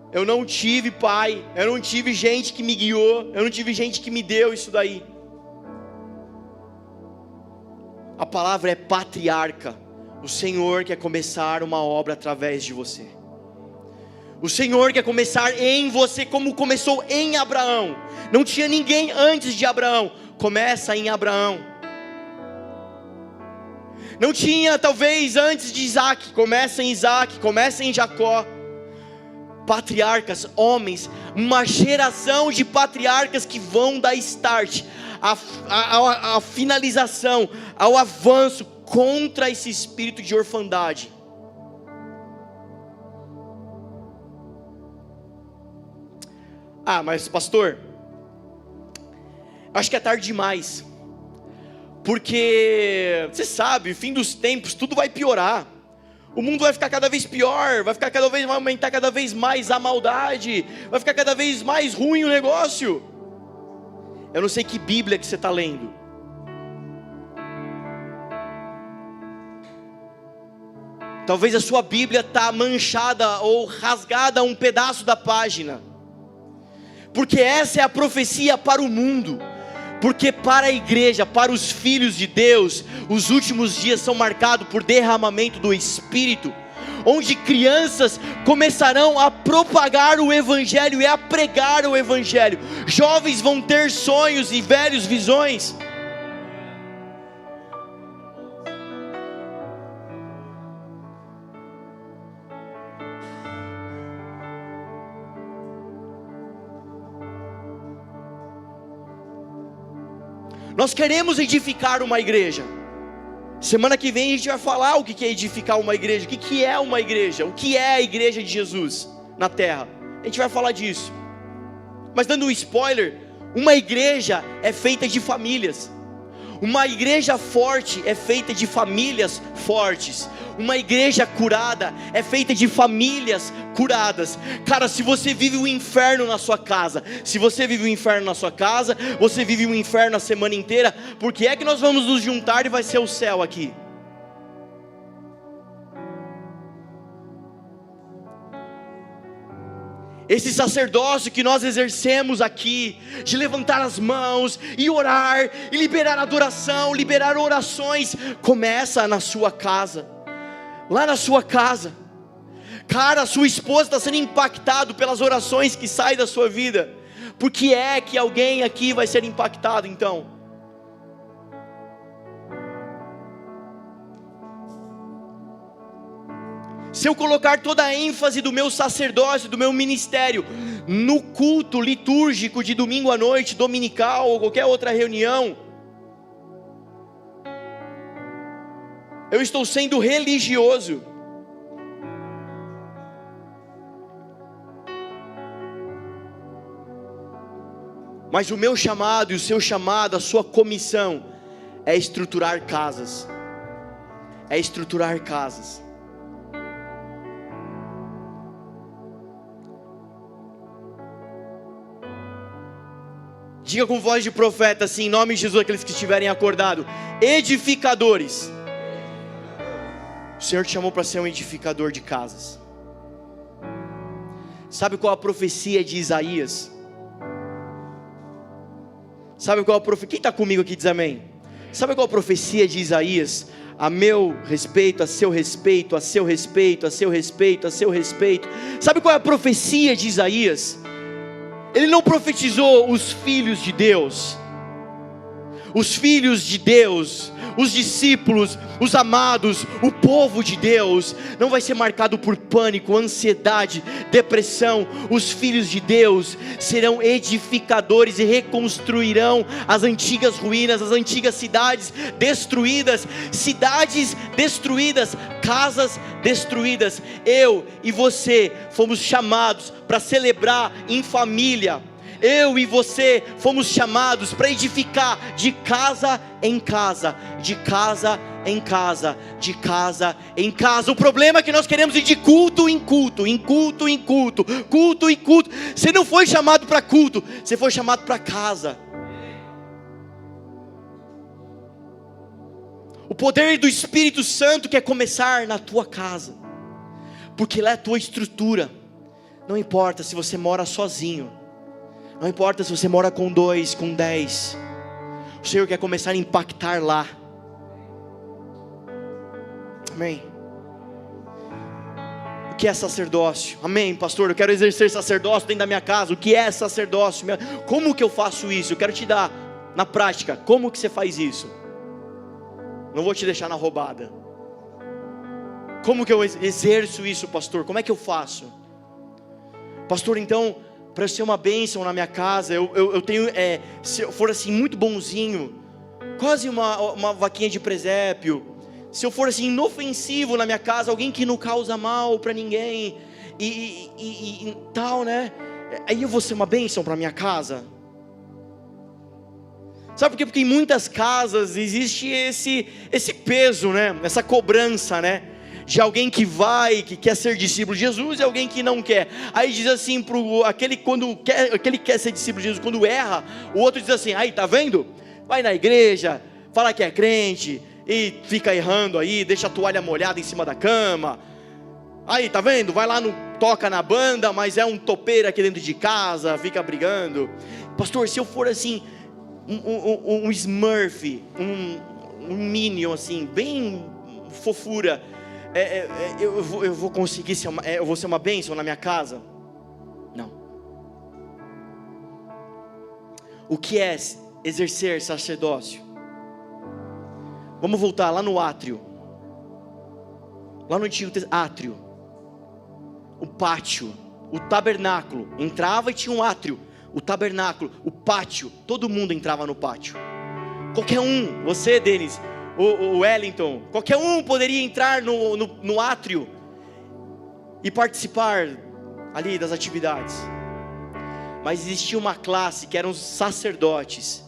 Eu não tive pai, eu não tive gente que me guiou, eu não tive gente que me deu isso daí. A palavra é patriarca. O Senhor quer começar uma obra através de você. O Senhor quer começar em você, como começou em Abraão. Não tinha ninguém antes de Abraão. Começa em Abraão. Não tinha talvez antes de Isaac. Começa em Isaac, começa em Jacó. Patriarcas, homens, uma geração de patriarcas que vão dar start, a finalização, ao avanço contra esse espírito de orfandade. Ah, mas pastor, acho que é tarde demais. Porque, você sabe, fim dos tempos, tudo vai piorar. O mundo vai ficar cada vez pior, vai aumentar cada vez mais a maldade, vai ficar cada vez mais ruim o negócio. Eu não sei que Bíblia que você está lendo. Talvez a sua Bíblia está manchada ou rasgada um pedaço da página. Porque essa é a profecia para o mundo. Porque para a igreja, para os filhos de Deus, os últimos dias são marcados por derramamento do Espírito, onde crianças começarão a propagar o Evangelho e a pregar o Evangelho. Jovens vão ter sonhos e velhos visões. Nós queremos edificar uma igreja. Semana que vem a gente vai falar o que é edificar uma igreja, o que é uma igreja, o que é a igreja de Jesus na terra. A gente vai falar disso. Mas dando um spoiler, uma igreja é feita de famílias. Uma igreja forte é feita de famílias fortes. Uma igreja curada é feita de famílias curadas. Cara, se você vive um inferno na sua casa, você vive um inferno a semana inteira, por que é que nós vamos nos juntar e vai ser o céu aqui? Esse sacerdócio que nós exercemos aqui, de levantar as mãos, e orar, e liberar adoração, liberar orações, começa na sua casa, lá na sua casa. Cara, a sua esposa está sendo impactado pelas orações que saem da sua vida. Por que é que alguém aqui vai ser impactado então? Se eu colocar toda a ênfase do meu sacerdócio, do meu ministério, no culto litúrgico de domingo à noite, dominical ou qualquer outra reunião, eu estou sendo religioso. Mas o meu chamado e o seu chamado, a sua comissão, é estruturar casas. É estruturar casas. Diga com voz de profeta assim, em nome de Jesus, aqueles que estiverem acordados: edificadores. O Senhor te chamou para ser um edificador de casas. Sabe qual a profecia de Isaías? Sabe qual a profecia? Quem está comigo aqui diz amém. Sabe qual a profecia de Isaías? A meu respeito, a seu respeito, a seu respeito, a seu respeito, a seu respeito. Sabe qual é a profecia de Isaías? Ele não profetizou os filhos de Deus. Os filhos de Deus, os discípulos, os amados, o povo de Deus, não vai ser marcado por pânico, ansiedade, depressão. Os filhos de Deus serão edificadores e reconstruirão as antigas ruínas, as antigas cidades destruídas, casas destruídas. Eu e você fomos chamados para celebrar em família. Eu e você fomos chamados para edificar de casa em casa, de casa em casa, de casa em casa. O problema é que nós queremos ir de culto em culto, em culto em culto, culto em culto. Você não foi chamado para culto, você foi chamado para casa. O poder do Espírito Santo quer começar na tua casa, porque lá é a tua estrutura. Não importa se você mora sozinho, não importa se você mora com 2, com 10, o Senhor quer começar a impactar lá. Amém. O que é sacerdócio? Amém, pastor, eu quero exercer sacerdócio dentro da minha casa. O que é sacerdócio? Como que eu faço isso? Eu quero te dar na prática, como que você faz isso? Não vou te deixar na roubada. Como que eu exerço isso, pastor? Como é que eu faço? Pastor, então, para eu ser uma bênção na minha casa, eu tenho, se eu for assim muito bonzinho, quase uma vaquinha de presépio, se eu for assim inofensivo na minha casa, alguém que não causa mal para ninguém, e tal, né? Aí eu vou ser uma bênção para minha casa. Sabe por quê? Porque em muitas casas existe esse peso, né? Essa cobrança, né? De alguém que quer ser discípulo de Jesus, e alguém que não quer. Aí diz assim aquele que quer ser discípulo de Jesus, quando erra, o outro diz assim: aí, tá vendo? Vai na igreja, fala que é crente, e fica errando aí, deixa a toalha molhada em cima da cama. Aí, tá vendo? Vai lá, toca na banda, mas é um topeiro aqui dentro de casa, fica brigando. Pastor, se eu for assim, um Smurf, um Minion assim, bem fofura, eu vou conseguir eu vou ser uma bênção na minha casa? Não. O que é exercer sacerdócio? Vamos voltar lá no átrio. Lá no antigo átrio, o pátio, o tabernáculo. Entrava e tinha um átrio. O tabernáculo, o pátio, todo mundo entrava no pátio. Qualquer um, você, Denis, o Wellington, qualquer um poderia entrar no átrio e participar ali das atividades. Mas existia uma classe que eram os sacerdotes.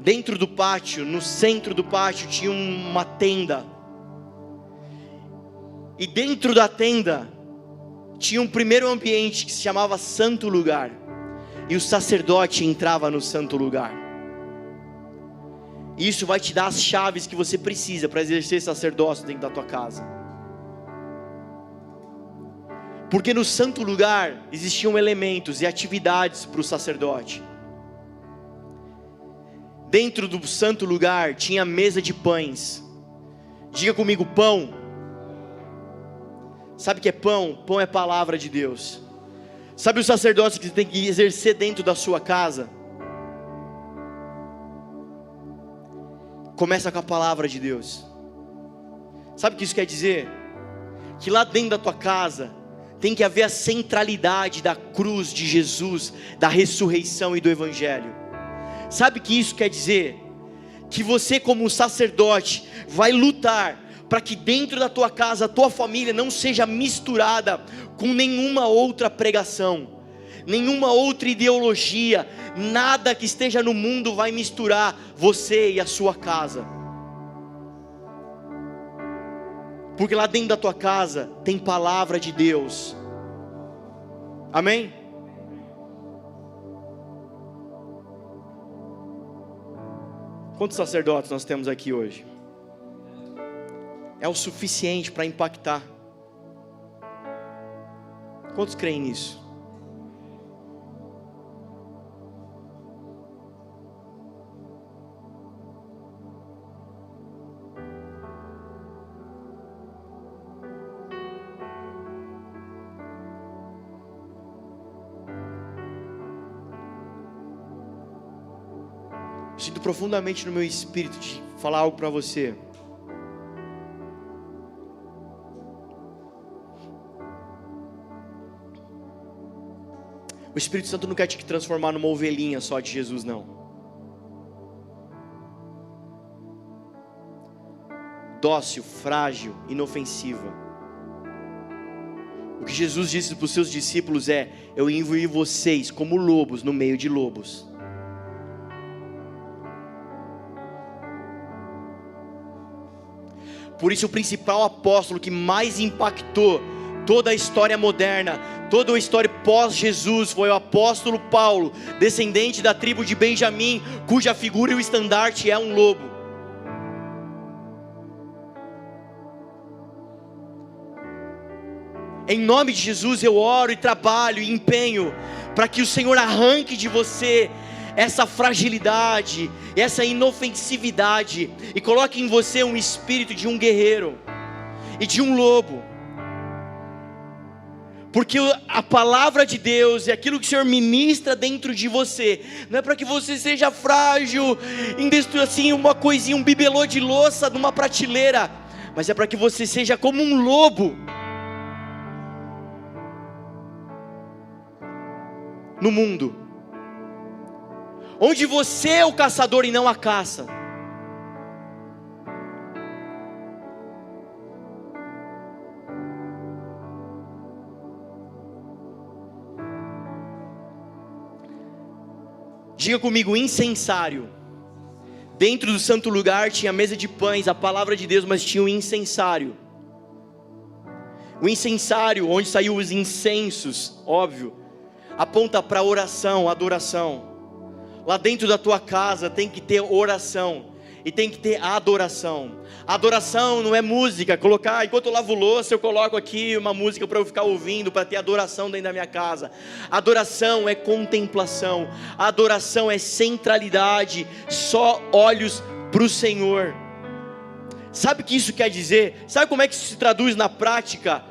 Dentro do pátio, no centro do pátio, tinha uma tenda. E dentro da tenda tinha um primeiro ambiente que se chamava Santo Lugar. E o sacerdote entrava no Santo Lugar. E isso vai te dar as chaves que você precisa para exercer sacerdócio dentro da tua casa. Porque no Santo Lugar existiam elementos e atividades para o sacerdote. Dentro do Santo Lugar tinha mesa de pães. Diga comigo, pão. Sabe o que é pão? Pão é palavra de Deus. Sabe o sacerdócio que você tem que exercer dentro da sua casa? Começa com a palavra de Deus. Sabe o que isso quer dizer? Que lá dentro da tua casa tem que haver a centralidade da cruz de Jesus, da ressurreição e do Evangelho. Sabe o que isso quer dizer? Que você, como sacerdote, vai lutar para que dentro da tua casa, a tua família não seja misturada com nenhuma outra pregação, nenhuma outra ideologia. Nada que esteja no mundo vai misturar você e a sua casa. Porque lá dentro da tua casa tem palavra de Deus. Amém? Quantos sacerdotes nós temos aqui hoje? É o suficiente para impactar. Quantos creem nisso? Sinto profundamente no meu espírito de falar algo para você. O Espírito Santo não quer te transformar numa ovelhinha só de Jesus, não. Dócil, frágil, inofensiva. O que Jesus disse para os seus discípulos é: eu enviei vocês como lobos no meio de lobos. Por isso o principal apóstolo que mais impactou toda a história moderna, toda a história pós-Jesus, foi o apóstolo Paulo, descendente da tribo de Benjamim, cuja figura e o estandarte é um lobo. Em nome de Jesus eu oro e trabalho e empenho para que o Senhor arranque de você essa fragilidade, essa inofensividade, e coloque em você um espírito de um guerreiro e de um lobo. Porque a palavra de Deus e aquilo que o Senhor ministra dentro de você, não é para que você seja frágil, assim, uma coisinha, um bibelô de louça numa prateleira, mas é para que você seja como um lobo no mundo, onde você é o caçador e não a caça. Diga comigo, incensário. Dentro do santo lugar tinha mesa de pães, a palavra de Deus, mas tinha um incensário. O incensário, onde saíam os incensos, óbvio, aponta para oração, adoração. Lá dentro da tua casa tem que ter oração e tem que ter adoração. Adoração não é música, colocar, enquanto eu lavo louça eu coloco aqui uma música para eu ficar ouvindo, para ter adoração dentro da minha casa. Adoração é contemplação, adoração é centralidade, só olhos para o Senhor. Sabe o que isso quer dizer? Sabe como é que isso se traduz na prática?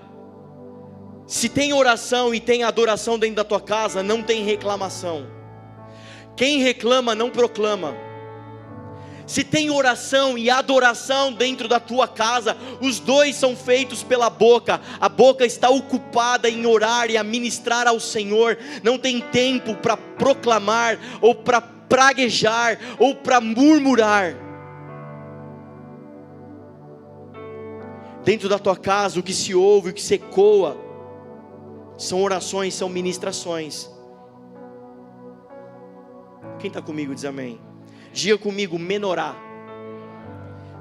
Se tem oração e tem adoração dentro da tua casa, não tem reclamação. Quem reclama não proclama. Se tem oração e adoração dentro da tua casa, os dois são feitos pela boca. A boca está ocupada em orar e a ministrar ao Senhor. Não tem tempo para proclamar ou para praguejar ou para murmurar. Dentro da tua casa, o que se ouve, o que se ecoa, são orações, são ministrações. Quem está comigo diz amém. Diga comigo, menorá.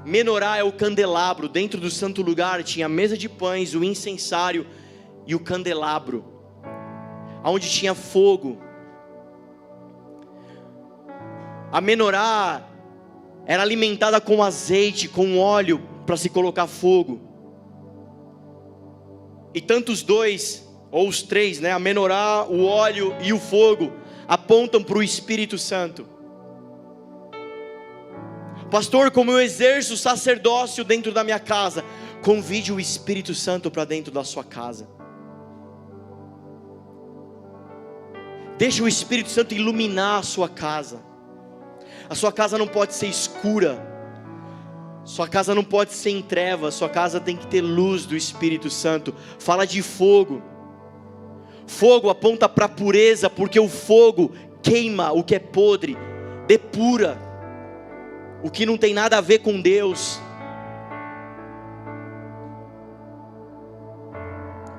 Menorá é o candelabro. Dentro do santo lugar tinha a mesa de pães, o incensário e o candelabro, onde tinha fogo. A menorá era alimentada com azeite, com óleo, para se colocar fogo. E tanto os dois, ou os três, a menorá, o óleo e o fogo, apontam para o Espírito Santo. Pastor, como eu exerço o sacerdócio dentro da minha casa, convide o Espírito Santo para dentro da sua casa. Deixa o Espírito Santo iluminar a sua casa. A sua casa não pode ser escura. Sua casa não pode ser em trevas. Sua casa tem que ter luz do Espírito Santo. Fala de fogo. Fogo aponta para a pureza, porque o fogo queima o que é podre, depura o que não tem nada a ver com Deus.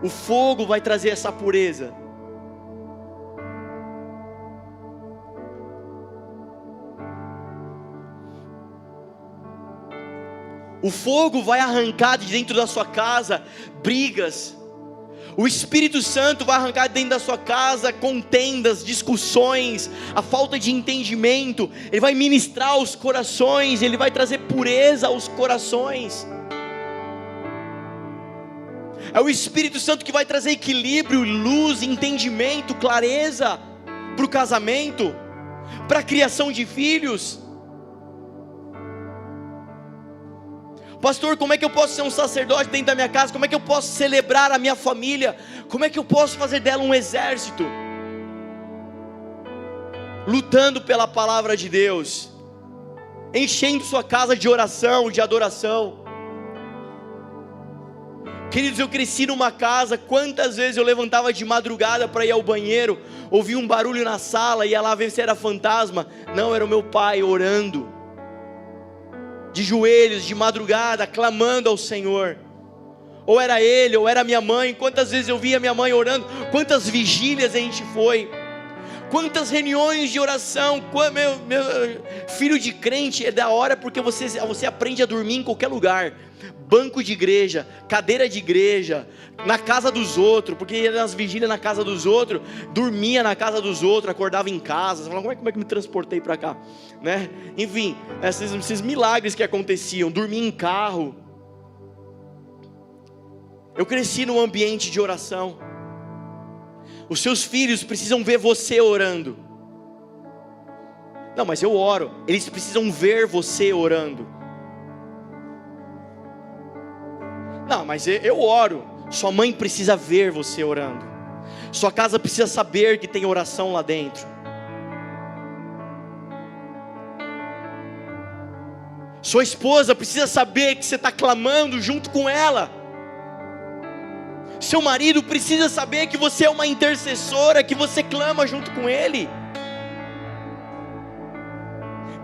O fogo vai trazer essa pureza. O fogo vai arrancar de dentro da sua casa brigas. O Espírito Santo vai arrancar de dentro da sua casa contendas, discussões, a falta de entendimento. Ele vai ministrar os corações, Ele vai trazer pureza aos corações. É o Espírito Santo que vai trazer equilíbrio, luz, entendimento, clareza para o casamento, para a criação de filhos. Pastor, como é que eu posso ser um sacerdote dentro da minha casa? Como é que eu posso celebrar a minha família? Como é que eu posso fazer dela um exército? Lutando pela palavra de Deus, enchendo sua casa de oração, de adoração. Queridos, eu cresci numa casa, quantas vezes eu levantava de madrugada para ir ao banheiro, ouvia um barulho na sala, ia lá ver se era fantasma. Não, era o meu pai orando, de joelhos, de madrugada, clamando ao Senhor. Ou era ele, ou era minha mãe. Quantas vezes eu via minha mãe orando, quantas vigílias a gente foi, quantas reuniões de oração. Meu filho de crente é da hora, porque você aprende a dormir em qualquer lugar. Banco de igreja, cadeira de igreja, na casa dos outros, porque ia nas vigílias na casa dos outros, dormia na casa dos outros, acordava em casa. Você fala, como é que me transportei para cá, né? Enfim, esses milagres que aconteciam, dormia em carro. Eu cresci num ambiente de oração. Os seus filhos precisam ver você orando. Não, mas eu oro. Eles precisam ver você orando. Não, mas eu oro. Sua mãe precisa ver você orando. Sua casa precisa saber que tem oração lá dentro. Sua esposa precisa saber que você está clamando junto com ela. Seu marido precisa saber que você é uma intercessora, que você clama junto com ele.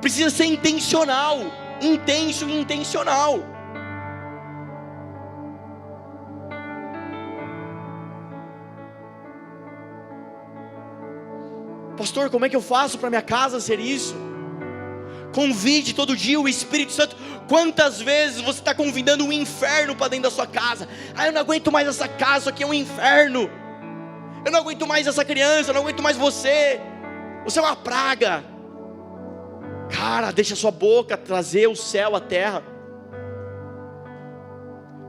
Precisa ser intencional, intenso e intencional. Pastor, como é que eu faço para minha casa ser isso? Convide todo dia o Espírito Santo. Quantas vezes você está convidando o inferno para dentro da sua casa? Eu não aguento mais essa casa, isso aqui é um inferno. Eu não aguento mais essa criança, eu não aguento mais você. Você é uma praga. Cara, deixa a sua boca trazer o céu à terra.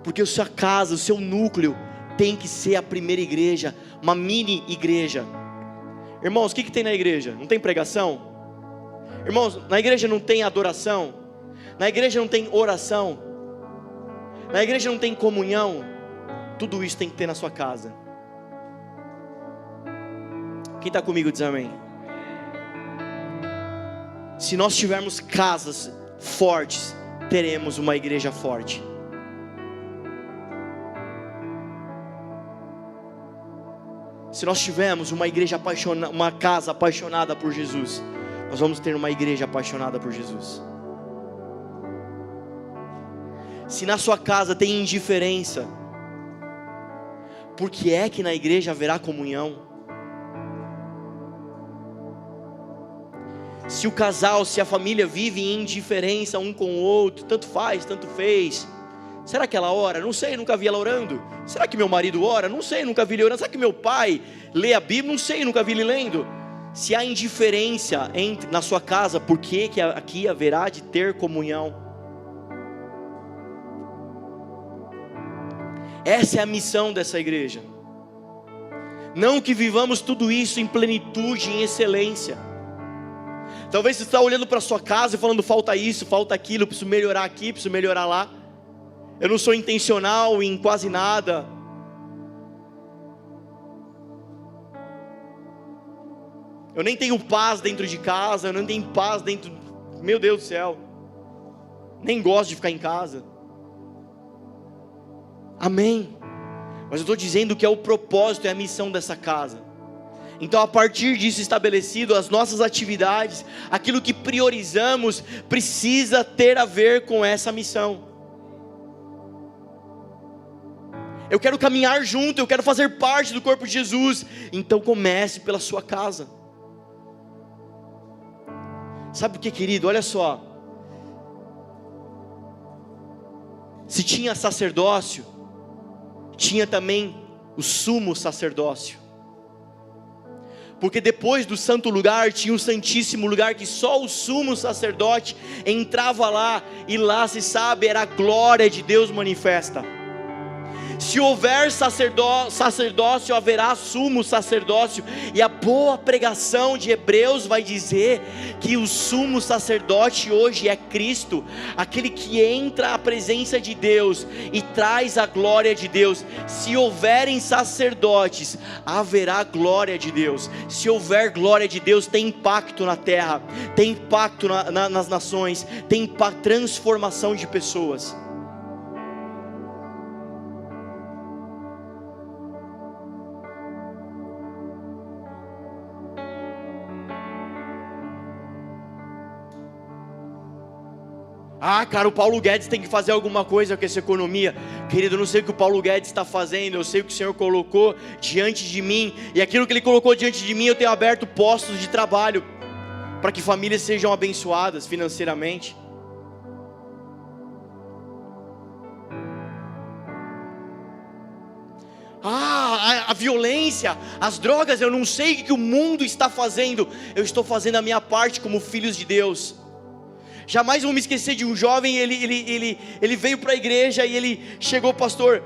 Porque a sua casa, o seu núcleo tem que ser a primeira igreja, uma mini igreja. Irmãos, o que tem na igreja? Não tem pregação? Irmãos, na igreja não tem adoração? Na igreja não tem oração? Na igreja não tem comunhão? Tudo isso tem que ter na sua casa. Quem está comigo diz amém. Se nós tivermos casas fortes, teremos uma igreja forte. Se nós tivermos uma igreja apaixonada, uma casa apaixonada por Jesus, nós vamos ter uma igreja apaixonada por Jesus. Se na sua casa tem indiferença, por que é que na igreja haverá comunhão? Se o casal, se a família vive em indiferença um com o outro, tanto faz, tanto fez, será que ela ora? Não sei, nunca vi ela orando. Será que meu marido ora? Não sei, nunca vi ele orando. Será que meu pai lê a Bíblia? Não sei, nunca vi ele lendo. Se há indiferença na sua casa, por que aqui haverá de ter comunhão? Essa é a missão dessa igreja. Não que vivamos tudo isso em plenitude, em excelência. Talvez você está olhando para a sua casa e falando, falta isso, falta aquilo, preciso melhorar aqui, preciso melhorar lá. Eu não sou intencional em quase nada. Eu nem tenho paz dentro de casa, eu não tenho paz dentro, meu Deus do céu. Nem gosto de ficar em casa. Amém. Mas eu estou dizendo que é o propósito, é a missão dessa casa. Então, a partir disso estabelecido, as nossas atividades, aquilo que priorizamos, precisa ter a ver com essa missão. Eu quero caminhar junto, eu quero fazer parte do corpo de Jesus. Então comece pela sua casa. Sabe o que, querido? Olha só. Se tinha sacerdócio, tinha também o sumo sacerdócio. Porque depois do santo lugar tinha o santíssimo lugar, que só o sumo sacerdote entrava lá, e lá se sabe, era a glória de Deus manifesta. Se houver sacerdócio, haverá sumo sacerdócio. E a boa pregação de Hebreus vai dizer que o sumo sacerdote hoje é Cristo, aquele que entra à presença de Deus e traz a glória de Deus. Se houverem sacerdotes, haverá glória de Deus. Se houver glória de Deus, tem impacto na terra, tem impacto nas nações, tem impacto, transformação de pessoas. Ah, cara, o Paulo Guedes tem que fazer alguma coisa com essa economia. Querido, eu não sei o que o Paulo Guedes está fazendo, eu sei o que o Senhor colocou diante de mim, e aquilo que Ele colocou diante de mim, eu tenho aberto postos de trabalho, para que famílias sejam abençoadas financeiramente. A violência, as drogas, eu não sei o que o mundo está fazendo, eu estou fazendo a minha parte como filhos de Deus. Jamais vou me esquecer de um jovem, ele veio para a igreja e ele chegou, pastor,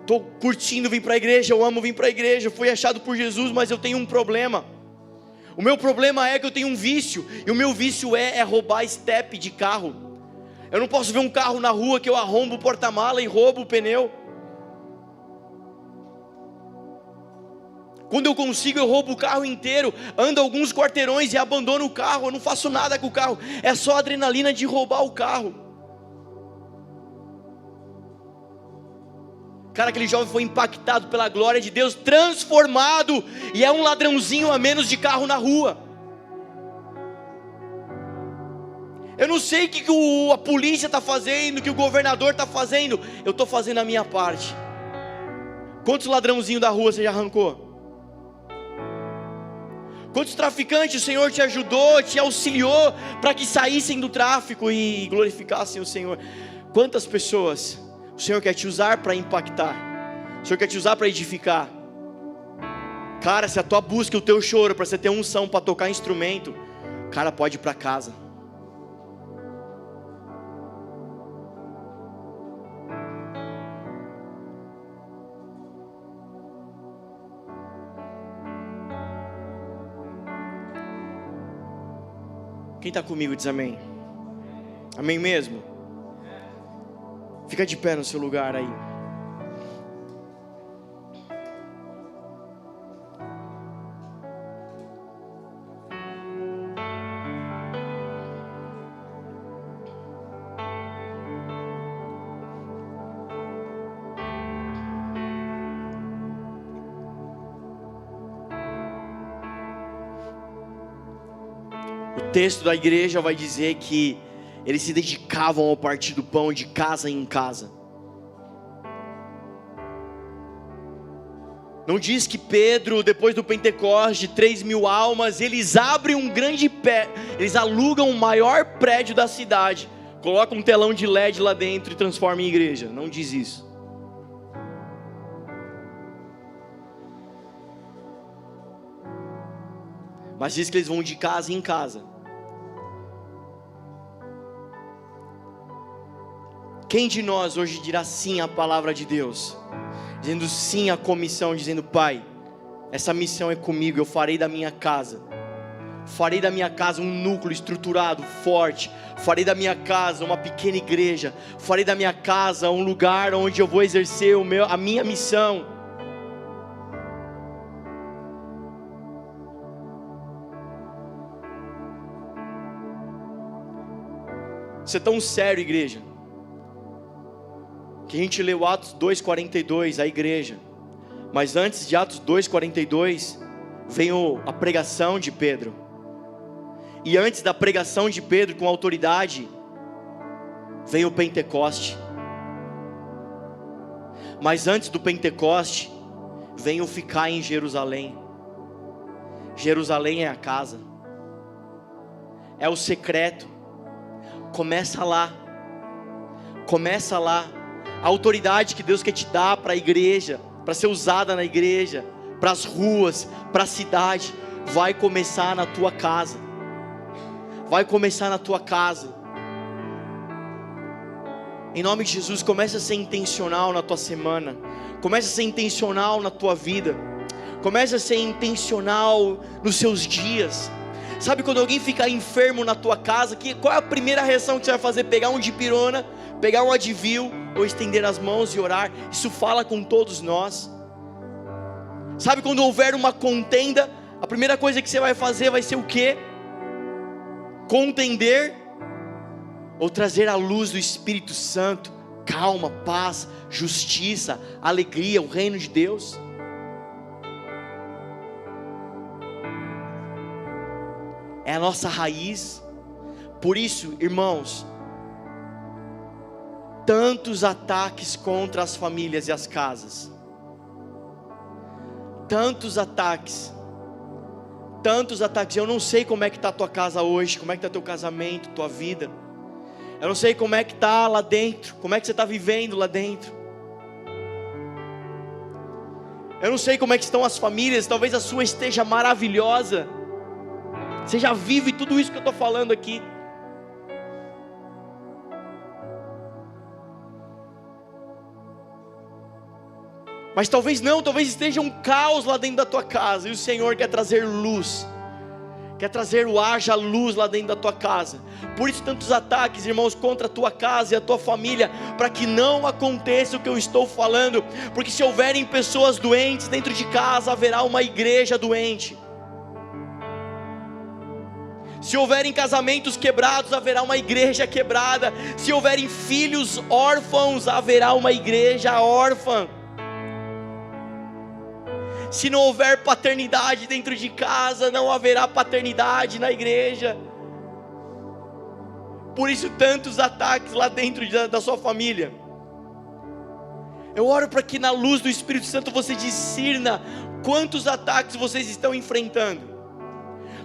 estou curtindo vir para a igreja, eu amo vir para a igreja, fui achado por Jesus, mas eu tenho um problema. O meu problema é que eu tenho um vício, e o meu vício é roubar estepe de carro. Eu não posso ver um carro na rua que eu arrombo o porta-mala e roubo o pneu. Quando eu consigo, eu roubo o carro inteiro, ando alguns quarteirões e abandono o carro, eu não faço nada com o carro, é só adrenalina de roubar o carro. Cara, aquele jovem foi impactado pela glória de Deus, transformado, e é um ladrãozinho a menos de carro na rua. Eu não sei o que a polícia está fazendo, o que o governador está fazendo, eu estou fazendo a minha parte. Quantos ladrãozinhos da rua você já arrancou? Quantos traficantes o Senhor te ajudou, te auxiliou para que saíssem do tráfico e glorificassem o Senhor? Quantas pessoas o Senhor quer te usar para impactar? O Senhor quer te usar para edificar? Cara, se a tua busca, o teu choro para você ter unção para tocar instrumento, cara, pode ir para casa. Quem está comigo diz amém. Amém mesmo? Fica de pé no seu lugar aí. O texto da igreja vai dizer que eles se dedicavam ao partir do pão de casa em casa. Não diz que Pedro, depois do Pentecoste, 3.000 almas, eles abrem um grande pé, eles alugam o maior prédio da cidade, colocam um telão de LED lá dentro e transformam em igreja. Não diz isso. Mas diz que eles vão de casa em casa. Quem de nós hoje dirá sim à palavra de Deus? Dizendo sim à comissão, dizendo: Pai, essa missão é comigo, eu farei da minha casa um núcleo estruturado, forte. Farei da minha casa uma pequena igreja. Farei da minha casa um lugar onde eu vou exercer a minha missão. Isso é tão sério, igreja, que a gente leu Atos 2,42, a igreja. Mas antes de Atos 2,42, veio a pregação de Pedro. E antes da pregação de Pedro com autoridade, veio o Pentecoste. Mas antes do Pentecoste, veio ficar em Jerusalém. Jerusalém é a casa, é o secreto. Começa lá. A autoridade que Deus quer te dar para a igreja, para ser usada na igreja, para as ruas, para a cidade, vai começar na tua casa. Vai começar na tua casa. Em nome de Jesus, comece a ser intencional na tua semana. Comece a ser intencional na tua vida. Comece a ser intencional nos seus dias. Sabe quando alguém fica enfermo na tua casa, qual é a primeira reação que você vai fazer? Pegar um dipirona, pegar um Advil, ou estender as mãos e orar? Isso fala com todos nós. Sabe quando houver uma contenda, a primeira coisa que você vai fazer vai ser o quê? Contender, ou trazer a luz do Espírito Santo, calma, paz, justiça, alegria, o reino de Deus. É a nossa raiz. Por isso, irmãos, tantos ataques contra as famílias e as casas. Tantos ataques. Eu não sei como é que está a tua casa hoje, como é que está teu casamento, tua vida. Eu não sei como é que está lá dentro, como é que você está vivendo lá dentro. Eu não sei como é que estão as famílias, talvez a sua esteja maravilhosa. Você já vive tudo isso que eu estou falando aqui. Mas talvez não, talvez esteja um caos lá dentro da tua casa. E o Senhor quer trazer luz. Quer trazer haja luz lá dentro da tua casa. Por isso tantos ataques, irmãos, contra a tua casa e a tua família, para que não aconteça o que eu estou falando. Porque se houverem pessoas doentes dentro de casa, haverá uma igreja doente. Se houverem casamentos quebrados, haverá uma igreja quebrada. Se houverem filhos órfãos, haverá uma igreja órfã. Se não houver paternidade dentro de casa, não haverá paternidade na igreja. Por isso tantos ataques lá dentro da sua família. Eu oro para que na luz do Espírito Santo você discirna quantos ataques vocês estão enfrentando.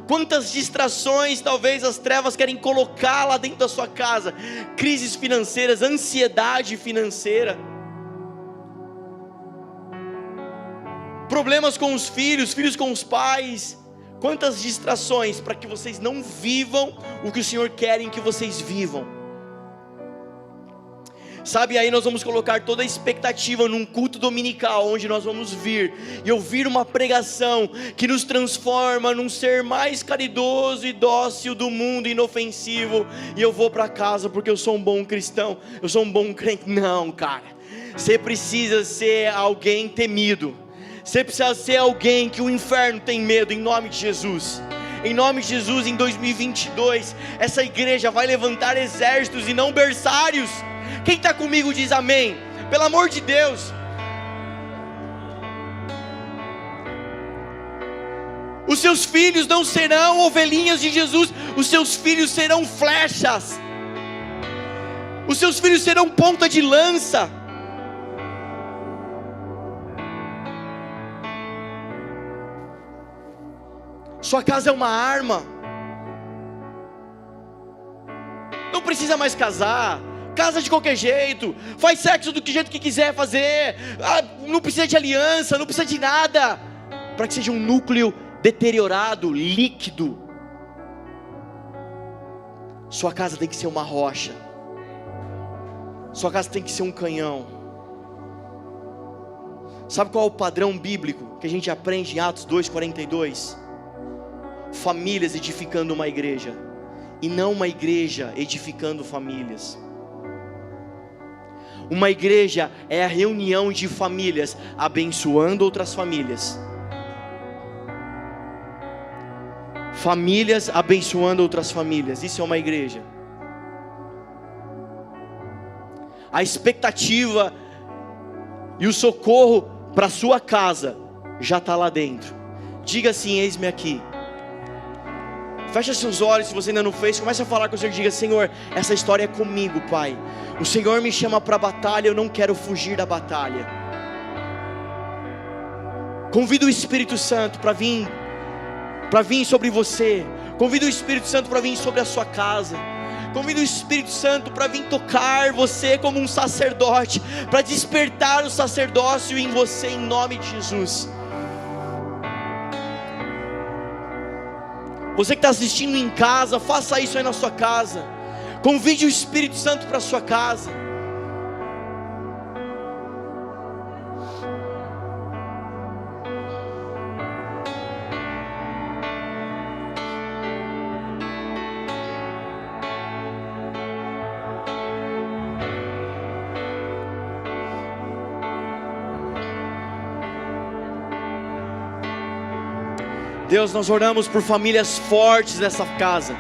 Quantas distrações talvez as trevas querem colocar lá dentro da sua casa. Crises financeiras, ansiedade financeira. Problemas com os filhos com os pais. Quantas distrações para que vocês não vivam o que o Senhor quer que vocês vivam. Sabe, aí nós vamos colocar toda a expectativa num culto dominical, onde nós vamos vir e ouvir uma pregação que nos transforma num ser mais caridoso e dócil do mundo, inofensivo, e eu vou para casa porque eu sou um bom cristão, eu sou um bom crente. Não, cara, você precisa ser alguém temido, você precisa ser alguém que o inferno tem medo, em nome de Jesus. Em nome de Jesus, em 2022, essa igreja vai levantar exércitos e não berçários. Quem está comigo diz amém. Pelo amor de Deus. Os seus filhos não serão ovelhinhas de Jesus, os seus filhos serão flechas, os seus filhos serão ponta de lança. Sua casa é uma arma. Não precisa mais casar, casa de qualquer jeito, faz sexo do jeito que quiser fazer, não precisa de aliança, não precisa de nada, para que seja um núcleo deteriorado, líquido. Sua casa tem que ser uma rocha, sua casa tem que ser um canhão. Sabe qual é o padrão bíblico que a gente aprende em Atos 2:42? Famílias edificando uma igreja, e não uma igreja edificando famílias. Uma igreja é a reunião de famílias abençoando outras famílias. Famílias abençoando outras famílias, isso é uma igreja. A expectativa e o socorro para a sua casa já está lá dentro. Diga assim: eis-me aqui. Fecha seus olhos, se você ainda não fez, comece a falar com o Senhor, diga: Senhor, essa história é comigo, Pai. O Senhor me chama para a batalha, eu não quero fugir da batalha. Convido o Espírito Santo para vir sobre você. Convido o Espírito Santo para vir sobre a sua casa. Convido o Espírito Santo para vir tocar você como um sacerdote, para despertar o sacerdócio em você, em nome de Jesus. Você que está assistindo em casa, faça isso aí na sua casa. Convide o Espírito Santo para a sua casa. Deus, nós oramos por famílias fortes nessa casa.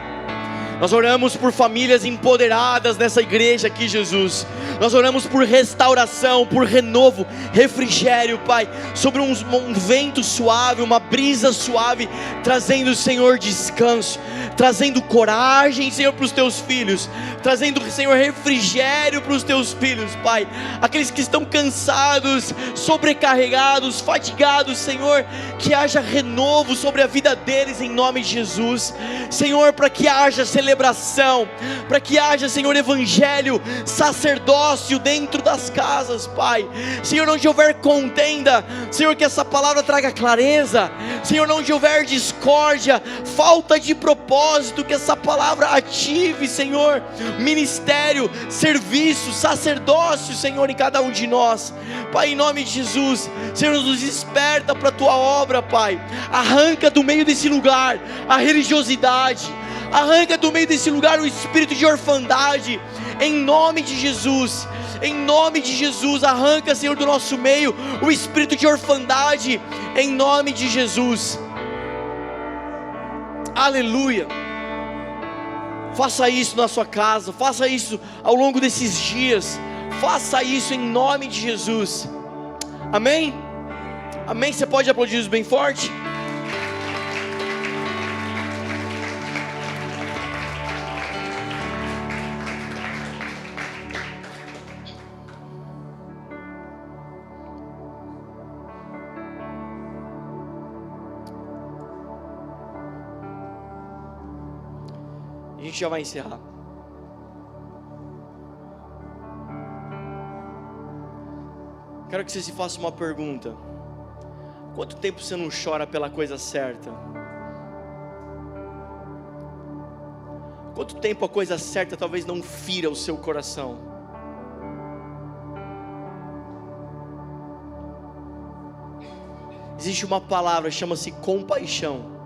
Nós oramos por famílias empoderadas nessa igreja aqui, Jesus. Nós oramos por restauração, por renovo, refrigério, Pai, sobre um vento suave, uma brisa suave, trazendo, Senhor, descanso, trazendo coragem, Senhor, para os teus filhos, trazendo, Senhor, refrigério para os teus filhos, Pai. Aqueles que estão cansados, sobrecarregados, fatigados, Senhor, que haja renovo sobre a vida deles em nome de Jesus, Senhor, para que haja celebração, para que haja, Senhor, evangelho, sacerdócio dentro das casas, Pai. Senhor, onde houver contenda, Senhor, que essa palavra traga clareza. Senhor, onde houver discórdia, falta de propósito, que essa palavra ative, Senhor, ministério, serviço, sacerdócio, Senhor, em cada um de nós, Pai, em nome de Jesus. Senhor, nos desperta para a tua obra, Pai. Arranca do meio desse lugar a religiosidade, arranca do meio desse lugar o espírito de orfandade, em nome de Jesus. Em nome de Jesus, arranca, Senhor, do nosso meio o espírito de orfandade, em nome de Jesus. Aleluia. Faça isso na sua casa, faça isso ao longo desses dias, faça isso em nome de Jesus. Amém? Amém? Você pode aplaudir isso bem forte? A gente já vai encerrar. Quero que você se faça uma pergunta: quanto tempo você não chora pela coisa certa? Quanto tempo a coisa certa talvez não fira o seu coração? Existe uma palavra, chama-se compaixão.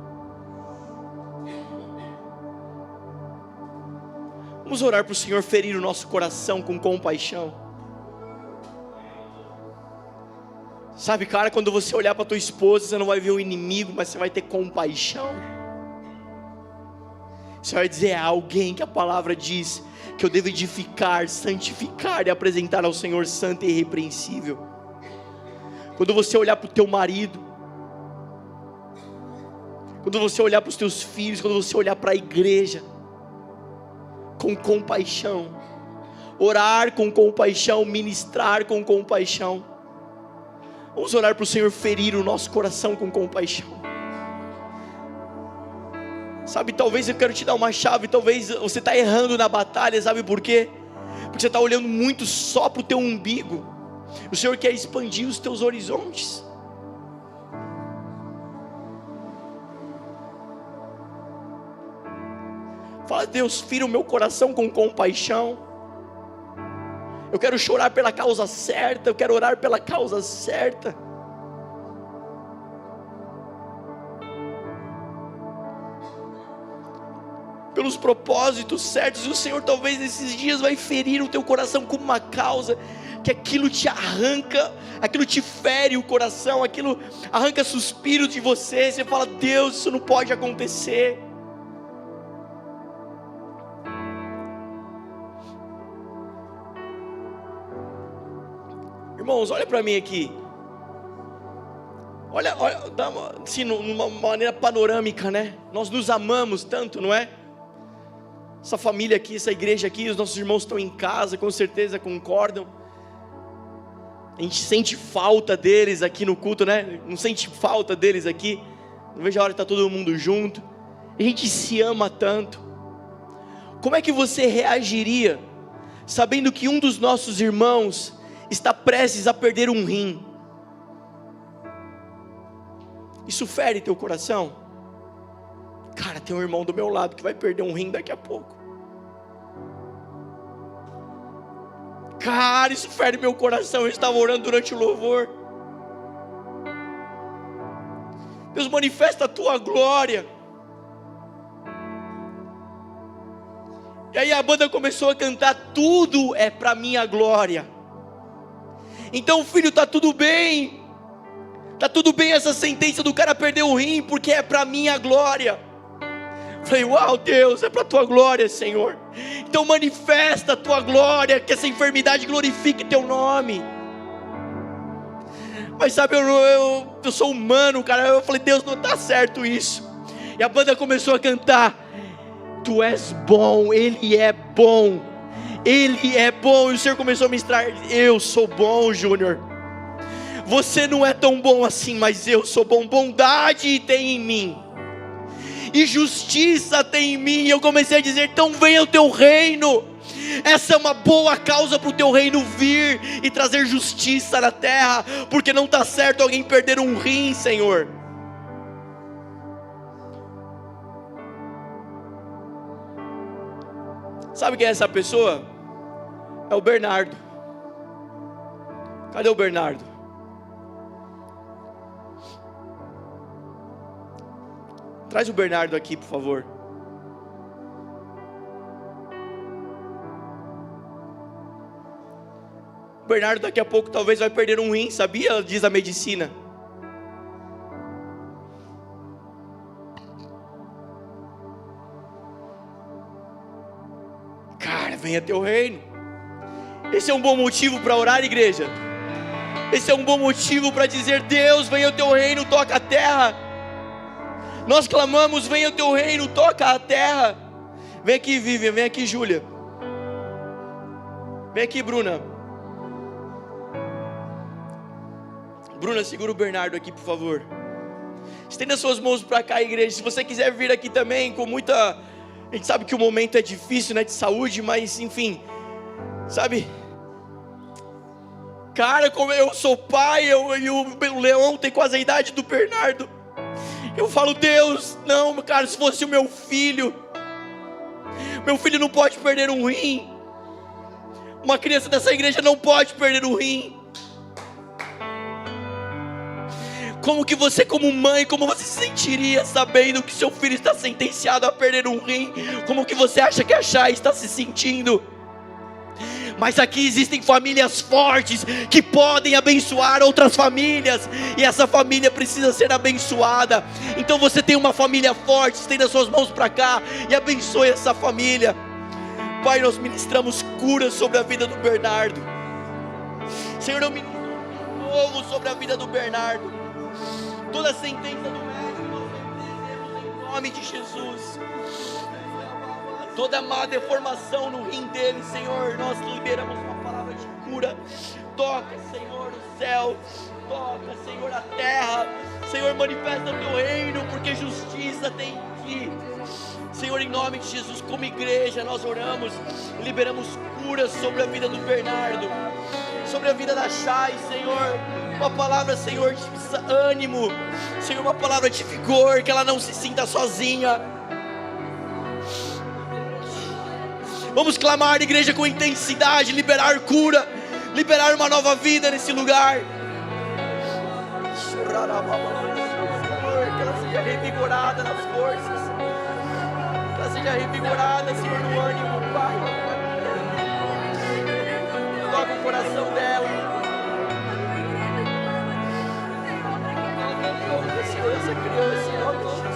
Vamos orar para o Senhor ferir o nosso coração com compaixão. Sabe, cara, quando você olhar para tua esposa, você não vai ver o inimigo, mas você vai ter compaixão. Você vai dizer: é alguém que a palavra diz que eu devo edificar, santificar e apresentar ao Senhor santo e irrepreensível. Quando você olhar para o teu marido, quando você olhar para os teus filhos, quando você olhar para a igreja, com compaixão, orar com compaixão, ministrar com compaixão. Vamos orar para o Senhor ferir o nosso coração com compaixão. Sabe, talvez eu quero te dar uma chave, talvez você está errando na batalha, sabe por quê? Porque você está olhando muito só para o teu umbigo. O Senhor quer expandir os teus horizontes. Fala: Deus, fira o meu coração com compaixão. Eu quero chorar pela causa certa, eu quero orar pela causa certa. Pelos propósitos certos. E o Senhor talvez nesses dias vai ferir o teu coração com uma causa, que aquilo te arranca, aquilo te fere o coração, aquilo arranca suspiro de você. Você fala: Deus, isso não pode acontecer. Irmãos, olha para mim aqui. Olha, assim, numa maneira panorâmica, né? Nós nos amamos tanto, não é? Essa família aqui, essa igreja aqui, os nossos irmãos estão em casa, com certeza concordam. A gente sente falta deles aqui no culto, né? Não sente falta deles aqui. Não vejo a hora de estar todo mundo junto. A gente se ama tanto. Como é que você reagiria sabendo que um dos nossos irmãos está prestes a perder um rim? Isso fere teu coração? Cara, tem um irmão do meu lado que vai perder um rim daqui a pouco. Cara, isso fere meu coração. Eu estava orando durante o louvor. Deus, manifesta a tua glória. E aí a banda começou a cantar: tudo é para minha glória. Então, filho, está tudo bem. Está tudo bem essa sentença do cara perder o rim, porque é para minha glória. Falei: uau, Deus, é para a tua glória, Senhor. Então manifesta a tua glória, que essa enfermidade glorifique teu nome. Mas sabe, eu sou humano, cara. Eu falei: Deus, não está certo isso. E a banda começou a cantar: tu és bom, Ele é bom, Ele é bom. E o Senhor começou a ministrar: eu sou bom, Júnior. Você não é tão bom assim, mas eu sou bom. Bondade tem em mim, e justiça tem em mim. E eu comecei a dizer: então venha o teu reino. Essa é uma boa causa para o teu reino vir e trazer justiça na terra, porque não está certo alguém perder um rim, Senhor. Sabe quem é essa pessoa? É o Bernardo. Cadê o Bernardo? Traz o Bernardo aqui, por favor. O Bernardo daqui a pouco talvez vai perder um rim, sabia? Diz a medicina. Cara, venha teu reino. Esse é um bom motivo para orar, igreja. Esse é um bom motivo para dizer: Deus, venha o teu reino, toca a terra. Nós clamamos: venha o teu reino, toca a terra. Vem aqui, Vivian, vem aqui, Júlia. Vem aqui, Bruna. Bruna, segura o Bernardo aqui, por favor. Estenda suas mãos para cá, igreja. Se você quiser vir aqui também, com muita... A gente sabe que o momento é difícil, né, de saúde, mas enfim, sabe? Cara, como eu sou pai, e o Leão tem quase a idade do Bernardo. Eu falo: Deus, não, cara, se fosse o meu filho não pode perder um rim. Uma criança dessa igreja não pode perder um rim. Como que você, como mãe, como você se sentiria sabendo que seu filho está sentenciado a perder um rim? Como que você acha que a Chay está se sentindo? Mas aqui existem famílias fortes que podem abençoar outras famílias, e essa família precisa ser abençoada. Então você tem uma família forte, estenda suas mãos para cá e abençoe essa família. Pai, nós ministramos cura sobre a vida do Bernardo. Senhor, eu ministro novo sobre a vida do Bernardo. Toda a sentença do médico nós repreendemos Em nome de Jesus. Toda má deformação no rim dele, Senhor, nós liberamos uma palavra de cura. Toca, Senhor, o céu. Toca, Senhor, a terra. Senhor, manifesta o teu reino, porque justiça tem em ti. Senhor, em nome de Jesus, como igreja, nós oramos, liberamos cura sobre a vida do Bernardo, sobre a vida da Chay, Senhor. Uma palavra, Senhor, de ânimo, Senhor, uma palavra de vigor, que ela não se sinta sozinha. Vamos clamar, igreja, com intensidade, liberar cura, liberar uma nova vida nesse lugar. Senhor, que ela seja revigorada nas forças, que ela seja revigorada, Senhor, no ânimo, Pai. Toca o coração dela. Senhor, essa criança, em nome de Jesus.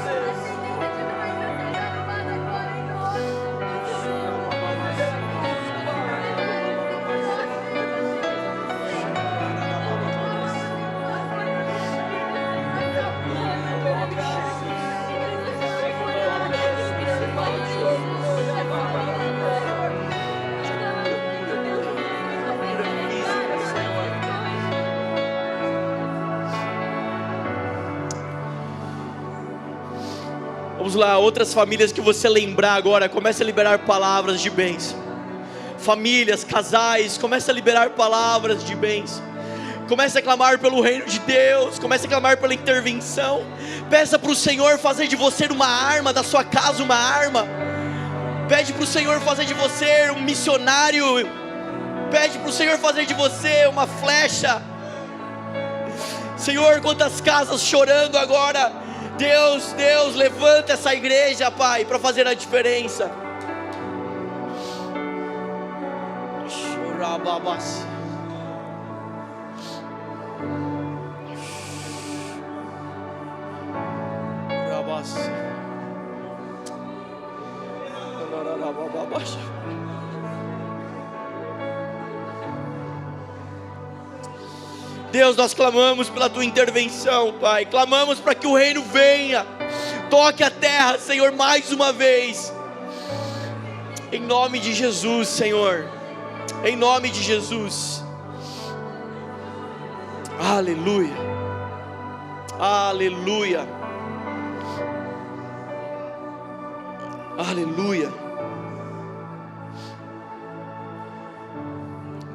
Vamos lá, outras famílias que você lembrar agora, comece a liberar palavras de bênção. Famílias, casais, comece a liberar palavras de bênção. Comece a clamar pelo reino de Deus, comece a clamar pela intervenção. Peça para o Senhor fazer de você uma arma, da sua casa uma arma. Pede para o Senhor fazer de você um missionário. Pede para o Senhor fazer de você uma flecha. Senhor, quantas casas chorando agora. Deus, levanta essa igreja, Pai, para fazer a diferença. Deus, nós clamamos pela tua intervenção, Pai. Clamamos para que o reino venha, toque a terra, Senhor, mais uma vez. Em nome de Jesus, Senhor. Em nome de Jesus. Aleluia. Aleluia. Aleluia.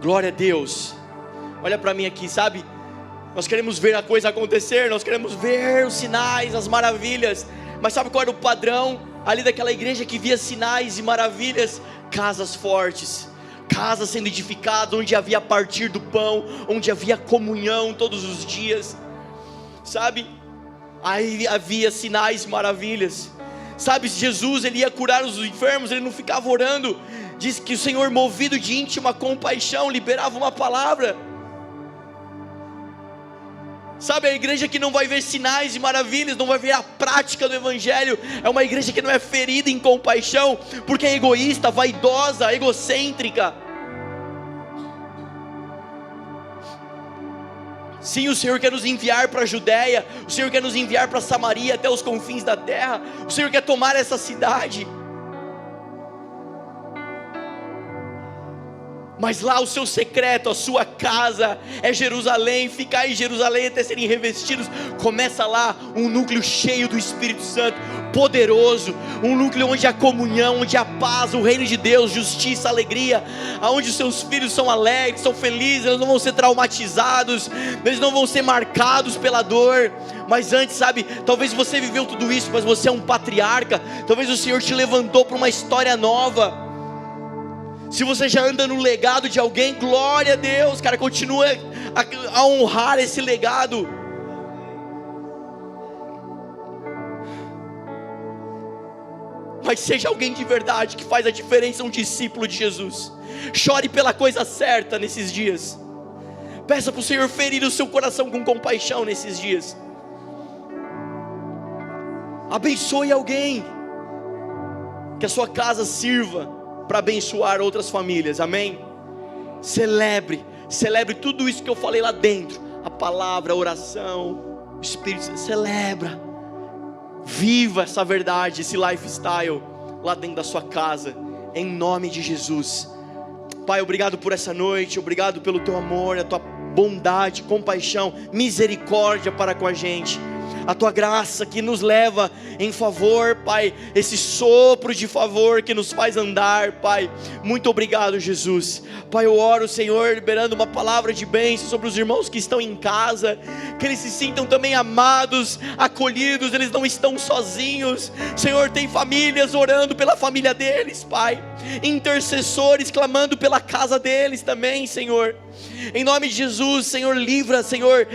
Glória a Deus. Olha para mim aqui, sabe? Nós queremos ver a coisa acontecer, nós queremos ver os sinais, as maravilhas. Mas sabe qual era o padrão ali daquela igreja que via sinais e maravilhas? Casas fortes, casas sendo edificadas, onde havia partir do pão, onde havia comunhão todos os dias. Sabe? Aí havia sinais e maravilhas. Sabe, Jesus, ele ia curar os enfermos, ele não ficava orando. Diz que o Senhor, movido de íntima compaixão, liberava uma palavra. Sabe, a igreja que não vai ver sinais e maravilhas, não vai ver a prática do evangelho, é uma igreja que não é ferida em compaixão, porque é egoísta, vaidosa, egocêntrica. Sim, o Senhor quer nos enviar para a Judéia, o Senhor quer nos enviar para Samaria, até os confins da terra. O Senhor quer tomar essa cidade. Mas lá o seu secreto, a sua casa é Jerusalém. Ficar em Jerusalém até serem revestidos. Começa lá um núcleo cheio do Espírito Santo, poderoso. Um núcleo onde há comunhão, onde há paz, o reino de Deus, justiça, alegria. Onde os seus filhos são alegres, são felizes. Eles não vão ser traumatizados, eles não vão ser marcados pela dor. Mas antes, sabe, talvez você viveu tudo isso, mas você é um patriarca. Talvez o Senhor te levantou para uma história nova. Se você já anda no legado de alguém, glória a Deus, cara, continua a honrar esse legado. Mas seja alguém de verdade, que faz a diferença, um discípulo de Jesus. Chore pela coisa certa nesses dias. Peça para o Senhor ferir o seu coração com compaixão nesses dias. Abençoe alguém. Que a sua casa sirva para abençoar outras famílias, amém? Celebre tudo isso que eu falei lá dentro. A palavra, a oração, o Espírito, celebra. Viva essa verdade, esse lifestyle lá dentro da sua casa, em nome de Jesus. Pai, obrigado por essa noite, obrigado pelo teu amor, a tua bondade, compaixão, misericórdia para com a gente, a tua graça que nos leva em favor, Pai, esse sopro de favor que nos faz andar, Pai. Muito obrigado, Jesus. Pai, eu oro, Senhor, liberando uma palavra de bênção sobre os irmãos que estão em casa, que eles se sintam também amados, acolhidos, eles não estão sozinhos. Senhor, tem famílias orando pela família deles, Pai, intercessores clamando pela casa deles também, Senhor. Em nome de Jesus, Senhor, livra, Senhor,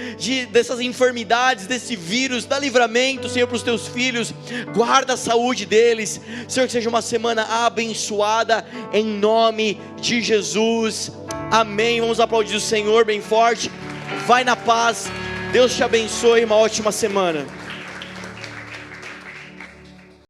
dessas enfermidades, desse vírus, dá livramento, Senhor, para os teus filhos, guarda a saúde deles, Senhor, que seja uma semana abençoada, em nome de Jesus, amém. Vamos aplaudir o Senhor bem forte, vai na paz, Deus te abençoe, uma ótima semana.